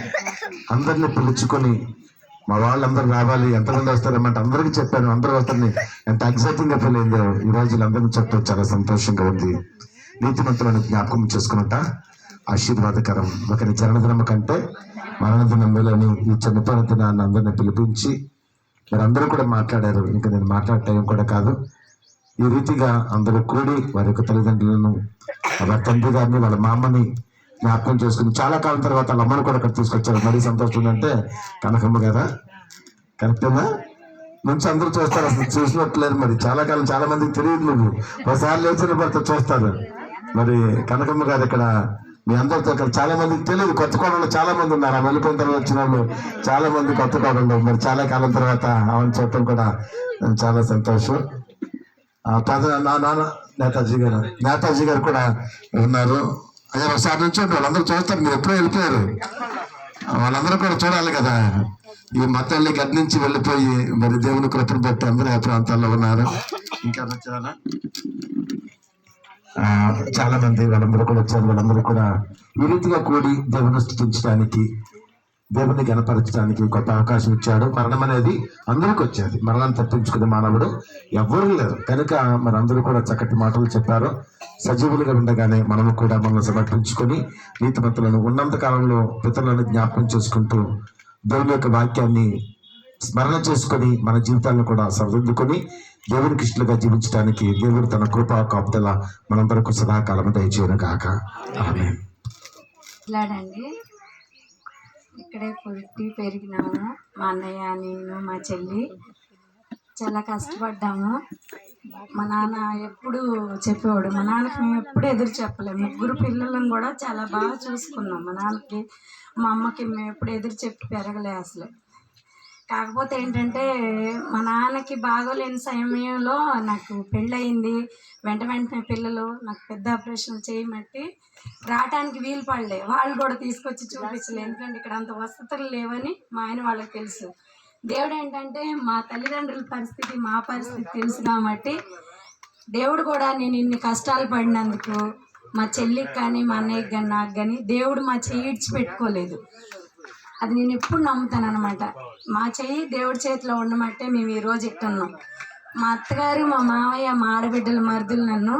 అందరినీ పిలుచుకొని మా వాళ్ళందరూ రావాలి, ఎంతమంది వస్తారన్నమాట అందరికీ చెప్పాను. అందరూ వస్తారని ఎంత ఎక్సైటింగ్ గా ఫీల్ అయిందో ఈ రోజు వీళ్ళందరినీ చెప్పడం చాలా సంతోషంగా ఉంది. నీతిమంతులను జ్ఞాపకం చేసుకున్నట ఆశీర్వాదకరం. ఒకరి జన్మదినం కంటే మరణ దినం మేలని ఈ చనిపోయిన దినాన్ని అందరిని పిలిపించి మరి అందరూ కూడా మాట్లాడారు. ఇంకా నేను మాట్లాడే టైం కూడా కాదు. ఈ రీతిగా అందరూ కూడి వారి యొక్క తల్లిదండ్రులను, వారి తండ్రి గారిని, వాళ్ళ మా అమ్మని జ్ఞాపకం చేసుకుని చాలా కాలం తర్వాత వాళ్ళ అమ్మను కూడా అక్కడ తీసుకొచ్చారు. మరీ సంతోషం అంటే కనకమ్మ గారా, కరెక్టేనా? నుంచి అందరూ చూస్తారు, అసలు చూసినట్లేదు. మరి చాలా కాలం చాలా మందికి తెలియదు, నువ్వు ఒకసారి లేచిన భర్త చూస్తారు. మరి కనకమ్మ గారు ఇక్కడ మీ అందరితో ఇక్కడ చాలా మందికి తెలియదు. కొత్త కోడళ్ళు చాలా మంది ఉన్నారు, ఆ వెళ్ళిపోయిన తర్వాత వచ్చిన వాళ్ళు చాలా మంది కొత్త కోడళ్ళు. మరి చాలా కాలం తర్వాత ఆమెను చూడటం కూడా చాలా సంతోషం. నా నాన్న నేతాజీ గారు కూడా ఉన్నారు. అదే ఒకసారి నుంచి వాళ్ళందరూ చూస్తారు, మీరు ఎప్పుడో వెళ్ళిపోయారు, వాళ్ళందరూ కూడా చూడాలి కదా. ఈ మతాన్ని గది నుంచి వెళ్ళిపోయి మరి దేవుని కృపను బట్టి అందరూ ఆ ప్రాంతాల్లో ఉన్నారు. ఇంకా వచ్చారా చాలా మంది, వాళ్ళందరూ కూడా వచ్చారు. వాళ్ళందరూ కూడా ఈ రీతిగా కూడి దేవుని స్తుతించడానికి, దేవుని గణపరచడానికి గొప్ప అవకాశం ఇచ్చాడు. మరణం అనేది అందరికి వచ్చేది, మరణాన్ని తప్పించుకునే మానవుడు ఎవరు లేరు కనుక మరి అందరూ కూడా చక్కటి మాటలు చెప్పారు. సజీవులుగా ఉండగానే మనము కూడా మనల్ని సమర్పించుకొని నీతిమంతులను ఉన్నంత కాలంలో పితరులను జ్ఞాపకం చేసుకుంటూ దేవుని యొక్క వాక్యాన్ని స్మరణ చేసుకొని మన జీవితాలను కూడా సరిదిద్దుకొని దేవునికి ఇష్టలుగా జీవించడానికి దేవుడు తన కృపా కాపుదల మనందరికీ సదాకాలం దయచేయను గాక. ఆమేన్. ఇలాడండి ఇక్కడే పుట్టి పెరిగినాము. మా అన్నయ్య, నేను, మా చెల్లి చాలా కష్టపడ్డాము. మా నాన్న ఎప్పుడు చెప్పేవాడు, మా నాన్నకి మేము ఎప్పుడు ఎదురు చెప్పలేము. ముగ్గురు పిల్లలను కూడా చాలా బాగా చూసుకున్నాం. మా నాన్నకి మా అమ్మకి మేము ఎప్పుడు ఎదురు చెప్పి పెరగలే అసలు. కాకపోతే ఏంటంటే మా నాన్నకి బాగోలేని సమయంలో నాకు పెళ్ళయింది. వెంటనే పిల్లలు నాకు పెద్ద ఆపరేషన్ చేయమట్టి రావటానికి వీలు పడలే. వాళ్ళు కూడా తీసుకొచ్చి చూపించలే, ఎందుకంటే ఇక్కడ అంత వసతులు లేవని మా ఆయన వాళ్ళకి తెలుసు. దేవుడు ఏంటంటే మా తల్లిదండ్రుల పరిస్థితి, మా పరిస్థితి తెలుసు కాబట్టి దేవుడు కూడా నేను ఇన్ని కష్టాలు పడినందుకు మా చెల్లికి కానీ మా అన్నయ్యకి కానీ నాకు కానీ దేవుడు మా చెయ్యి ఇడిచిపెట్టుకోలేదు. అది నేను ఎప్పుడు నమ్ముతాను అనమాట. మా చెయ్యి దేవుడి చేతిలో ఉండమంటే మేము ఈరోజు ఇట్టున్నాం. మా అత్తగారు, మా మావయ్య, మా ఆడబిడ్డల మరుదులు నన్ను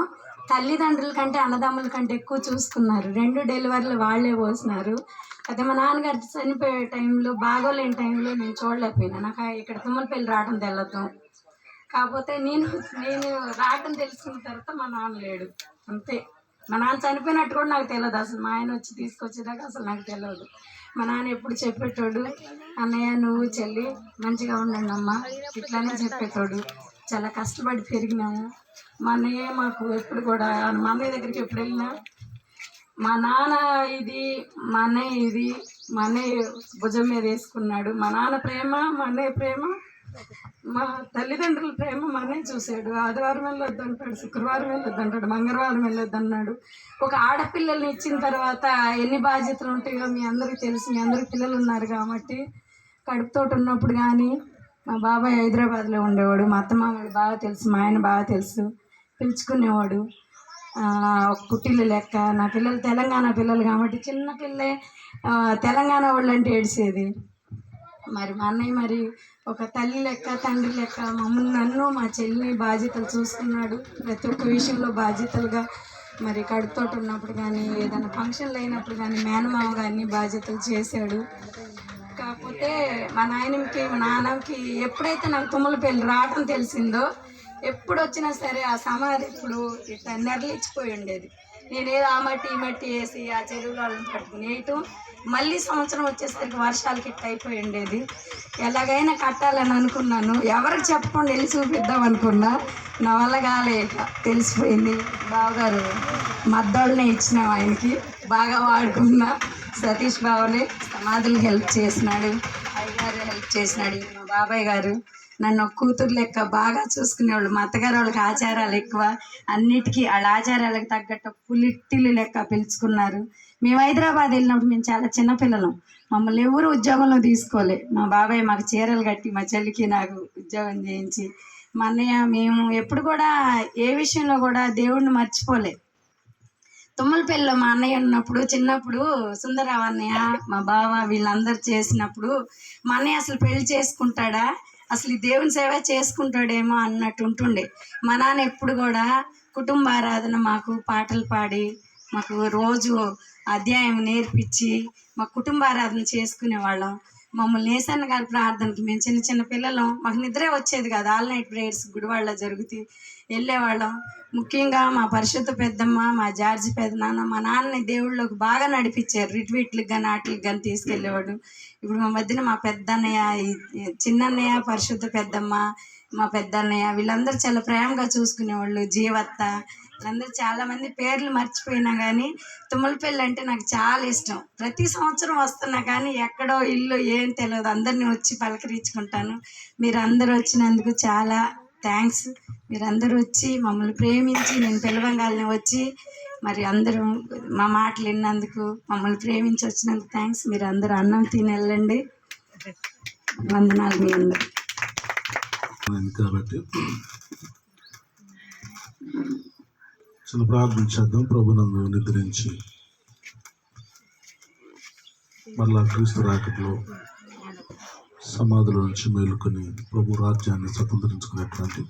తల్లిదండ్రుల కంటే అన్నదమ్ముల కంటే ఎక్కువ చూసుకున్నారు. 2 డెలివరీలు వాళ్ళే పోసినారు. అయితే మా నాన్నగారు చనిపోయే టైంలో, బాగోలేని టైంలో నేను చూడలేకపోయినా. నాకు ఇక్కడ తుమ్మలపల్లి రావడం తెలదు. కాకపోతే నేను రావడం తెలిసిన తర్వాత మా నాన్న లేడు, అంతే. మా నాన్న చనిపోయినట్టు కూడా నాకు తెలియదు అసలు. మా ఆయన వచ్చి తీసుకొచ్చేదాకా అసలు నాకు తెలియదు. మా నాన్న ఎప్పుడు చెప్పేటోడు, అన్నయ్య నువ్వు చెల్లి మంచిగా ఉండండి అమ్మ, ఇట్లానే చెప్పేటోడు. చాలా కష్టపడి పెరిగినాము. మా అన్నయ్య మాకు ఎప్పుడు కూడా, మా అన్నయ్య దగ్గరికి ఎప్పుడు వెళ్ళినా మా నాన్న ఇది, మా అన్నయ్య ఇది, మా అన్నయ్య భుజం మీద వేసుకున్నాడు. మా నాన్న ప్రేమ, మా అన్నయ్య ప్రేమ మా తల్లిదండ్రుల ప్రేమ మా అన్నయ్య చూశాడు. ఆదివారం వెళ్ళొద్దంటాడు, శుక్రవారం వెళ్ళొద్దంటాడు, మంగళవారం వెళ్ళొద్దన్నాడు. ఒక ఆడపిల్లల్ని ఇచ్చిన తర్వాత ఎన్ని బాధ్యతలు ఉంటాయో మీ అందరికీ తెలుసు. మీ అందరికి పిల్లలు ఉన్నారు కాబట్టి కడుపుతోటి ఉన్నప్పుడు కానీ మా బాబాయ్ హైదరాబాద్లో ఉండేవాడు. మా అత్తమామలు బాగా తెలుసు, మా ఆయన బాగా తెలుసు, పిలుచుకునేవాడు. ఒక పుట్టిల్లు లెక్క. నా పిల్లలు తెలంగాణ పిల్లలు కాబట్టి చిన్న పిల్లే తెలంగాణ వాళ్ళు అంటే ఏడ్చేది. మరి మా అన్నయ్య మరి ఒక తల్లి లెక్క, తండ్రి లెక్క మమ్మల్ని, నన్ను, మా చెల్లిని బాధ్యతలు చూసుకున్నాడు. ప్రతి ఒక్క విషయంలో బాధ్యతలుగా మరి కడుపుతోటి ఉన్నప్పుడు కానీ ఏదైనా ఫంక్షన్లు అయినప్పుడు కానీ మేనమామ గారిని బాధ్యతలు చేశాడు. కాకపోతే మా నాన్నకి ఎప్పుడైతే నాకు తుమ్మలపల్లి రావటం తెలిసిందో, ఎప్పుడు వచ్చినా సరే ఆ సమాధి ఇప్పుడు ఇట్లా నెరలిచ్చిపోయి ఉండేది. నేనేదో ఆ మట్టి ఈ మట్టి వేసి ఆ చెరువులో వాళ్ళని పట్టుకుని వేయటం, మళ్ళీ సంవత్సరం వచ్చేసరికి వర్షాలకి ఇట్లా అయిపోయి ఉండేది. ఎలాగైనా కట్టాలని అనుకున్నాను, ఎవరికి చెప్పకుండా వెళ్ళి చూపిద్దాం అనుకున్నా. నా వల్ల కాలే, తెలిసిపోయింది. బావగారు మద్దోళ్ళనే ఇచ్చినాం ఆయనకి, బాగా వాడుకున్నా. సతీష్ బావలే సమాధులకు హెల్ప్ చేసినాడు, అయ్యగారు హెల్ప్ చేసినాడు. మా బాబాయ్ గారు నన్ను ఒక కూతురు లెక్క బాగా చూసుకునేవాళ్ళు. మా అత్తగారు వాళ్ళకి ఆచారాలు ఎక్కువ, అన్నిటికీ వాళ్ళ ఆచారాలకు తగ్గట్టు పులిట్టిల్లు లెక్క పిలుచుకున్నారు. మేము హైదరాబాద్ వెళ్ళినప్పుడు మేము చాలా చిన్నపిల్లలం, మమ్మల్ని ఎవరు ఉద్యోగంలో తీసుకోలే. మా బాబాయ్ మాకు చీరలు కట్టి మా చెల్లికి నాకు ఉద్యోగం చేయించి, మా అన్నయ్య మేము ఎప్పుడు కూడా ఏ విషయంలో కూడా దేవుడిని మర్చిపోలే. తుమ్మలపల్లిలో మా అన్నయ్య ఉన్నప్పుడు చిన్నప్పుడు సుందరరావు అన్నయ్య, మా బావ వీళ్ళందరూ చేసినప్పుడు మా అన్నయ్య అసలు పెళ్లి చేసుకుంటాడా, అసలు ఈ దేవుని సేవ చేసుకుంటాడేమో అన్నట్టు ఉంటుండే. మా నాన్న ఎప్పుడు కూడా కుటుంబారాధన మాకు పాటలు పాడి మాకు రోజు అధ్యాయం నేర్పించి మా కుటుంబారాధన చేసుకునేవాళ్ళం. మమ్మల్ని ఏసన్న గారి ప్రార్థనకి మేము చిన్న చిన్న పిల్లలం, మాకు నిద్రే వచ్చేది కాదు. ఆల్ నైట్ ప్రేయర్స్ గుడివాళ్ళ జరుగుతాయి, వెళ్ళేవాళ్ళం. ముఖ్యంగా మా పరిశుద్ధ పెద్దమ్మ, మా జార్జి పెద్దనాన్న మా నాన్నని దేవుళ్ళకి బాగా నడిపించారు. రిట్వీట్లకు కానీ వాటికి కానీ తీసుకెళ్ళేవాడు. ఇప్పుడు మా మధ్యన మా పెద్దన్నయ్య, చిన్నన్నయ్య, పరిశుద్ధ పెద్దమ్మ, మా పెద్దన్నయ్య వీళ్ళందరూ చాలా ప్రేమగా చూసుకునేవాళ్ళు. జీవత్త వీళ్ళందరూ చాలామంది పేర్లు మర్చిపోయినా కానీ తుమ్మలపల్లి అంటే నాకు చాలా ఇష్టం. ప్రతి సంవత్సరం వస్తున్నా కానీ ఎక్కడో ఇల్లు ఏం తెలియదు, అందరినీ వచ్చి పలకరించుకుంటాను. మీరు అందరూ వచ్చినందుకు చాలా థ్యాంక్స్. మీరందరూ వచ్చి మమ్మల్ని ప్రేమించి నేను పిలవంగాలని వచ్చి మరి అందరూ మా మాటలు విన్నందుకు, మమ్మల్ని ప్రేమించి వచ్చినందుకు థ్యాంక్స్. మీరు అందరూ అన్నం తిని వెళ్ళండి. వందనాలు మీ అందరు. కాబట్టి చిన్న ప్రార్థన చేద్దాం. ప్రభునందు నిద్రించి మళ్ళా క్రీస్తు రాకట్లో సమాధుల నుంచి మేలుకొని ప్రభు రాజ్యాన్ని స్వతంత్రించుకునేటువంటి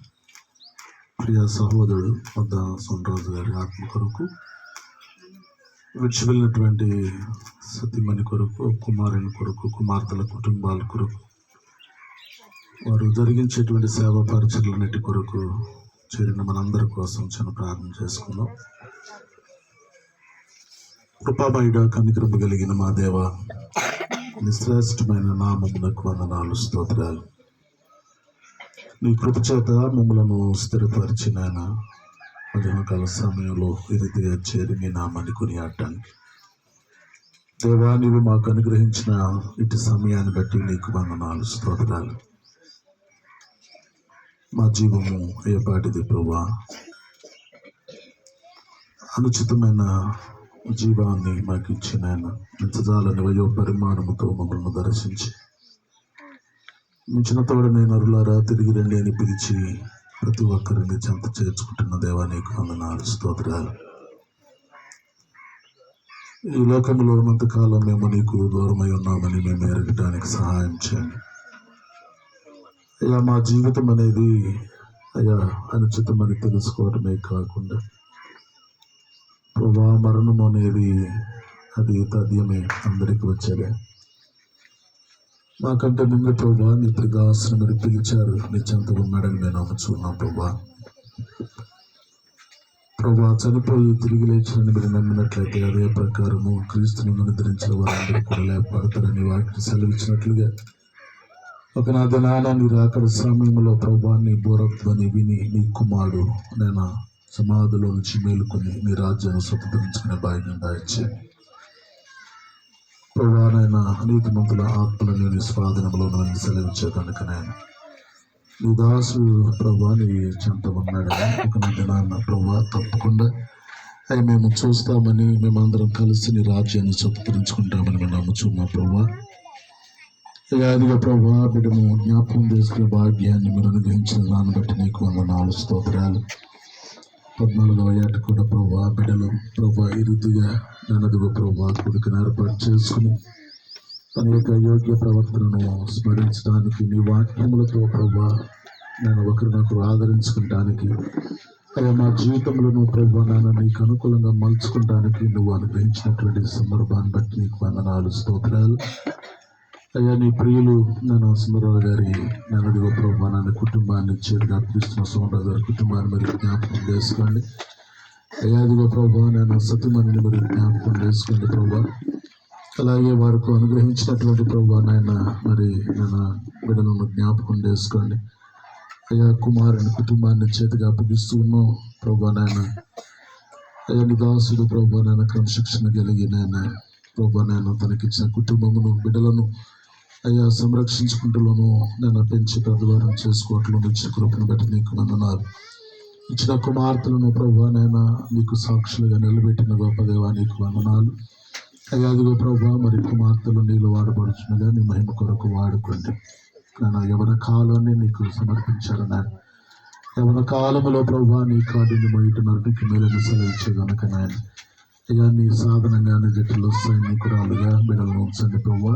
ప్రియ సహోదరుడు వద్ద సోనరాజు గారి ఆత్మ కొరకు, విడిచి వెళ్ళినటువంటి సతీమణి కొరకు, కుమారుని కొరకు, కుమార్తెల కుటుంబాల కొరకు, వారు జరిగించేటువంటి సేవా పరిచర్లన్నిటి కొరకు చేరిన మనందరి కోసం చిన్న ప్రార్థన చేసుకుందాం. కృపామయుడ, కనికరము కలిగిన మా దేవ, నిశ్రేష్టమైన నామమునకు వందనాలు, స్తోత్రాలు. నీ కృప చేత మమ్మలను స్థిరపరిచిన మధ్యాహ్నకాల సమయంలో ఈ రీతిగా చేరి మీ నామాన్ని కొనియాడటానికి దేవా, నీవు మాకు అనుగ్రహించిన ఇటు సమయాన్ని బట్టి నీకు వందనాలు, స్తోత్రాలు. మా జీవము ఏపాటిది ప్రభువా, అనుచితమైన జీవాన్ని మాకు ఇచ్చిన నిజాలని వయో పరిమాణముతో మమ్మల్ని దర్శించి మించిన తోడనే నరులారా తిరిగి రండి అని పిలిచి ప్రతి ఒక్కరిని చెంత చేర్చుకుంటున్న దేవా నీకు వందనాలు, స్తోత్రాలు. ఈ లోకంలో ఉన్నంతకాలం మేము నీకు దూరమై ఉన్నామని మేము ఎరగటానికి సహాయం చేయండి అయ్యా. మా జీవితం అనేది అయ్యా అనుచితమని తెలుసుకోవడమే కాకుండా ప్రభా, మరణం అనేది అది తథ్యమే, అందరికీ వచ్చేదే. మాకంటే ముందు ప్రభా నీ ప్రదాసను మీరు పిలిచారు, నీ చెంత ఉన్నాడని మేము నమ్ముచున్నాం ప్రభా. ప్రభా, చనిపోయి తిరిగి లేచినని మీరు నమ్మినట్లయితే అదే ప్రకారము క్రీస్తుని నిద్రించిన వారందరూ కూడా లేపడతారని వాటిని సెలవిచ్చినట్లుగా ఒకనాడు నీ రాకడ సమయంలో ప్రభా నీ బోరధ్వని విని నీ కుమారుడు నేను సమాధిలో నుంచి మేలుకొని నీ రాజ్యాన్ని స్వతంత్రించుకునే భాగ్యం దాయిచ్చి ప్రభా, నాయన నీతిమంతుల ఆత్మలను నీ స్వాధీనంలో నన్ను సెలవించే కనుక నేను నీ దాసుడు ప్రభా నీ చెంత ఉన్నాడని ఒక దినాన్న ప్రభా తప్పకుండా అవి మేము చూస్తామని మేమందరం కలిసి నీ రాజ్యాన్ని స్వతంత్రించుకుంటామని మేము నమ్ముచున్నాం ప్రభా. అదిగా ప్రభా బిడ్డను జ్ఞాపకం చేసుకునే భాగ్యాన్ని మీరు అనుగ్రహించిన దాన్ని బట్టి నీకు 4 స్తోత్రాలు. 14వ ఏట కూడా ప్రభా బిడ్డలు ప్రభా ఈ రీతిగా నన్నదిగో ప్రభా కొడుకుని ఏర్పాటు చేసుకుని తన యొక్క యోగ్య ప్రవర్తనను స్మరించడానికి నీ వాక్యములతో ప్రభా నేను ఒకరినొకరు ఆదరించుకుంటానికి అయ్యా మా జీవితంలో ప్రభా నాన్న నీకు అనుకూలంగా మలుచుకుంటానికి నువ్వు అనుగ్రహించినటువంటి సందర్భాన్ని బట్టి నీకు 4 స్తోత్రాలు. అయ్యా నీ ప్రియులు నేను సుందరరావు గారి నన్నదిగో ప్రభా నాన్న కుటుంబాన్ని చేతిగా అర్పిస్తున్న సోమరావు గారి కుటుంబాన్ని మరి జ్ఞాపకం చేసుకోండి. అయ్యా అదిగో ప్రభా నేను సతీమణిని మరి జ్ఞాపకం చేసుకోండి ప్రభా. అలాగే వారికి అనుగ్రహించినటువంటి ప్రభా నాయన మరి నేను బిడ్డలను జ్ఞాపకం చేసుకోండి. అయ్యా కుమారుని కుటుంబాన్ని చేతిగా అప్పగిస్తూ ఉన్నాం ప్రభా నాయన. అయ్యా నీ దాసుడు ప్రభా నాయన క్రమశిక్షణ కలిగి నాయన ప్రభా నాయన తనకిచ్చిన కుటుంబమును బిడ్డలను అయ్యా సంరక్షించుకుంటూను నేను పెంచి పెద్దవారం చేసుకోవట్లో ఇచ్చిన కృపను బట్టి నీకు వందనాలు. ఇచ్చిన కుమార్తెలను ప్రభా నాయన నీకు సాక్షులుగా నిలబెట్టిన గొప్ప దేవా నీకు వందనాలు. అయ్యా అదిగో ప్రభా మరి కుమార్తెలు నీళ్ళు వాడబడుచున్నగా నీ మహిమ కొరకు వాడుకోండి. నేను యవన కాలాన్ని నీకు సమర్పించాను. నాయన యవన కాలంలో ప్రభా నీ కాడిని మొయ్యట నరుడికి మేలను సెలవించే కనుక నాయన అయ్యా నీ సాధనంగా నీ జట్టులో సైనికురాలుగా బిడ్డలను ఉంచండి ప్రభా.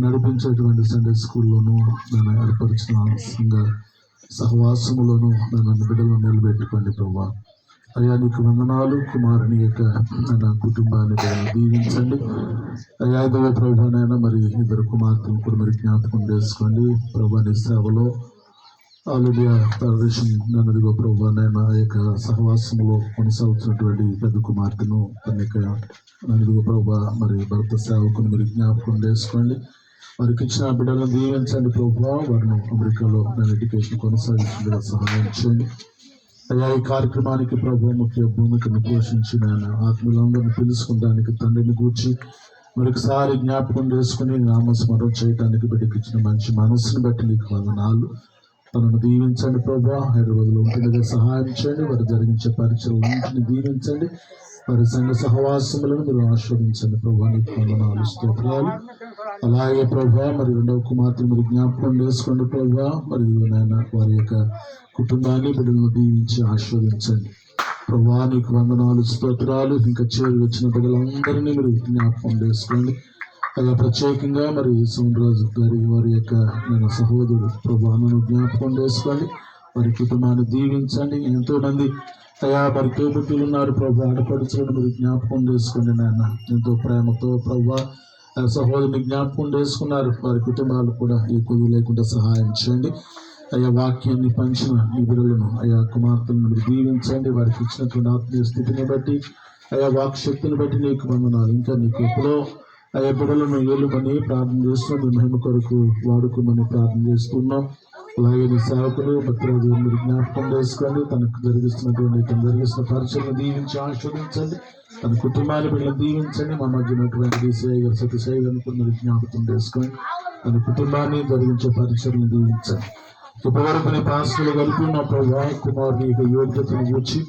నడిపించేటువంటి సండే స్కూల్లోనూ నేను ఏర్పరిచిన సంఘ సహవాసములోనూ నన్ను బిడ్డలను నిలబెట్టుకోండి ప్రభా. అయ్యా నీకు వందనాలు. కుమారుని యొక్క నా కుటుంబాన్ని దీవించండి. అయ్యా ఇదవ ప్రభానైనా మరి 2 కుమార్తెను కూడా మరి జ్ఞాపకం చేసుకోండి ప్రభా. నీ సేవలో ఆల్రెడీ ప్రదర్శన నన్నదిగో ప్రభానైనా ఆ యొక్క సహవాసంలో కొనసాగుతున్నటువంటి పెద్ద కుమార్తెను తన యొక్క నన్నదిగో ప్రభా మరి భర్త సేవకుని మీరు జ్ఞాపకం చేసుకోండి. వారికి ఇచ్చిన బిడ్డలను దీవించండి ప్రభా. వారిని అమెరికాలో నేను ఎడ్యుకేషన్ కొనసాగించగా సహాయం చేయండి. అయ్యా ఈ కార్యక్రమానికి ప్రభు ముఖ్య భూమికను పోషించి నేను ఆత్మీయులందరినీ తెలుసుకోవడానికి తండ్రిని కూర్చి మరొకసారి జ్ఞాపకం చేసుకుని నామస్మరణ చేయడానికి బిడ్డకి ఇచ్చిన మంచి మనస్సును బట్టి నీకు వందనాలు. తనను దీవించండి ప్రభా. హైదరాబాద్లో ఉంటుండగా సహాయం చేయండి. వారు జరిగించే పరీక్షలన్నింటినీ దీవించండి. వారి సంఘ సహవాసములను మీరు ఆస్వాదించండి ప్రభా. నీకు వందనాలు స్తోత్రాలు. అలాగే ప్రభా మరి 2వ కుమార్తెను మీరు జ్ఞాపకం చేసుకోండి ప్రభా. మరి నాయన వారి యొక్క కుటుంబాన్ని బిడ్డలను దీవించి ఆస్వాదించండి ప్రభా. నీకు వందనాలు స్తోత్రాలు. ఇంకా చేరి వచ్చిన బిడ్డలందరినీ మీరు జ్ఞాపకం చేసుకోండి. అలా ప్రత్యేకంగా మరి సోమరాజు గారి వారి యొక్క నేను సహోదరుడు ప్రభాను జ్ఞాపకం చేసుకోండి. వారి కుటుంబాన్ని దీవించండి. ఎంతో మంది అయ్యా మరి తోబుట్టులు ఉన్నారు ప్రభా. ఆడపడుచులను మీరు జ్ఞాపకం చేసుకోండి నాయన. ఎంతో ప్రేమతో ప్రభా సహోదరుని జ్ఞాపకం చేసుకున్నారు. వారి కుటుంబాలు కూడా ఈ కొద్దు లేకుండా సహాయం చేయండి. అయ్యా వాక్యాన్ని పంచిన ఈ బిడ్డలను అయ్యా కుమార్తెలను మీరు దీవించండి. వారికి ఇచ్చినటువంటి ఆత్మీయ స్థితిని బట్టి అయ్యా వాక్ శక్తిని బట్టి నీకు వందనాలు. ఇంకా నీకు ఎప్పుడో అయ్యా బిడ్డలను ఏలుమని ప్రార్థన చేస్తున్నాం. మీ మహిమ కొరకు వాడుకోమని ప్రార్థన చేస్తున్నాం. అలాగే నీ సేవకులు భక్తురాజు మీరు జ్ఞాపకం చేసుకోండి. తనకు జరిగిస్తున్న పరిచయం దీవించి ఆస్వాదించండి. తన కుటుంబాన్ని బిడ్డలను దీవించండి. మా మధ్య ఉన్నటువంటి డిసిఐ గారు సతీసాయి గారిని కూడా మీరు జ్ఞాపకం చేసుకోండి. తన కుటుంబాన్ని జరిగించే పరిచయం దీవించండి. ఇప్పటివరకు నీ పాస్టులు కలుపున్న ప్రభా కుమారుని యొక్క యోగ్యతను గూర్చి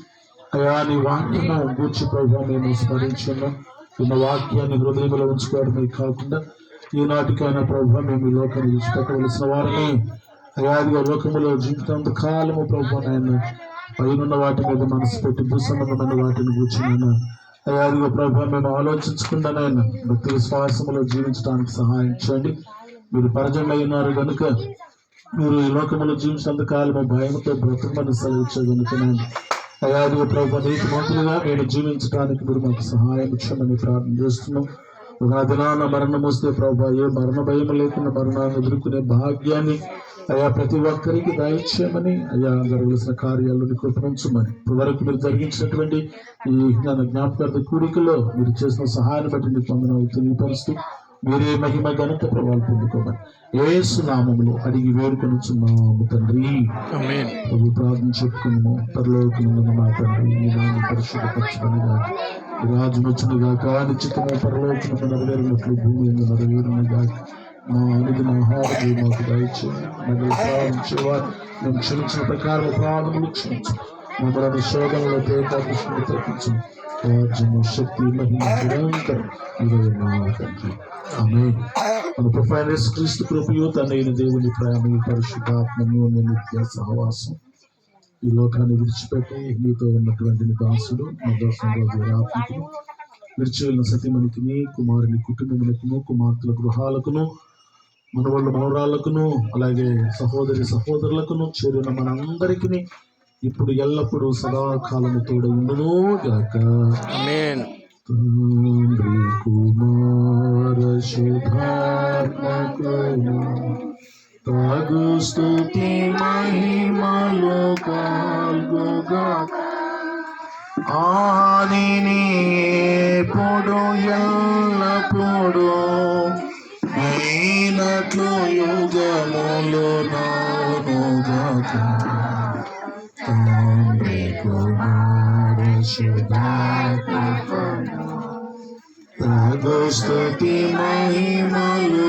అయ్యా నీ వాక్యను గూర్చి ప్రభా మేము స్మరించున్నాం. ఉన్న వాక్యాన్ని హృదయంలో ఉంచుకోవడమే కాకుండా ఈనాటికైనా ప్రభా మేము ఈ లోకాన్ని విడిచిపెట్టవలసిన వారిని అయ్యాదిగా లోకములో జీవితంత కాలము ప్రభా నాయన పైనున్న వాటి మీద మనసు పెట్టి భూసంబంధమైన వాటిని కూర్చున్నాను అయ్యాదిగా ప్రభా మేము ఆలోచించకుండా నాయన భక్తి విశ్వాసములో జీవించడానికి సహాయం చేయండి. మీరు పరిచయం అయినారు కనుక మీరు ఈ లోకములో జీవించినంత కాలము భయంతో బ్రతకమని సెలవిచ్చే కనుక నేను అయ్యాదిగా ప్రభా నీతి మంత్రులుగా నేను జీవించడానికి మీరు మాకు సహాయం ఇచ్చమని ప్రార్థన చేస్తున్నాం. ఒక దినాన మరణం వస్తే ప్రభా ఏ మరణ భయం లేకుండా మరణాన్ని ఎదుర్కొనే భాగ్యాన్ని అయ్యా ప్రతి ఒక్కరికి దయచేయమని అయ్యా జరగవలసిన కార్యాలను కృపణించమని ఇప్పటివరకు మీరు జరిగించినటువంటి ఈ జ్ఞాపకార్థ కూడికలో మీరు చేసిన సహాయాన్ని బట్టి నీకు వందనాలు తెలియపరుస్తూ మీరే మహిమ ఘనత ప్రభావాలు పొందుకోమని యేసు నామములో అడిగి వేడుకొనుచున్నాము తండ్రి. ప్రభు ప్రార్థన చెప్పుకున్నాము. పరలోకమున్న మా తండ్రి మీ నామం పరిశుద్ధపరచబడును రాజు వచ్చునుగాక నిశ్చితము పరలోకమున నెరవేరినట్లు భూమి యందు నెరవేరునుగాక. మా అనుదిన ఆహారం మాకు దయచేయండి. మమ్మల్ని ప్రారంభించేవారు మేము క్షమించిన ప్రకారం ప్రాణములు క్షమించు. మమ్మల్ని శోధనలో తేపాకృష్ణ తప్పించు. రాజ్యము శక్తి మహిమ నిరంతరం ఇరవై తండ్రి. ఆమేన్. మన ప్రొఫైల్ క్రీస్తు కృపయు తండ్రైన దేవుని ప్రేమ పరిశుద్ధాత్మను నిత్య సహవాసం ఈ లోకాన్ని విడిచిపెట్టి మీతో ఉన్నటువంటి నీ దాసుడు మా దోషంలో రాత్రికి విడిచి వెళ్ళిన సతీమణికిని కుమారుని కుటుంబములకును కుమార్తెల గృహాలకును మనవాళ్ళ మనవరాళ్ళకును అలాగే సహోదరి సహోదరులకును చేరిన మనందరికీ ఇప్పుడు ఎల్లప్పుడూ సదాకాలము తోడైండును గాక. తండ్రి కుమార శుద్ధాత్మకును తగు స్తుతి మహిమలు కలుగుగాక. ఆదిని ఎప్పుడు ఎల్లప్పుడు అయినట్లు యుగములు నానుగాక. తండ్రి కుమార శుద్ధాత్మకును తగు స్తుతి మహిమలు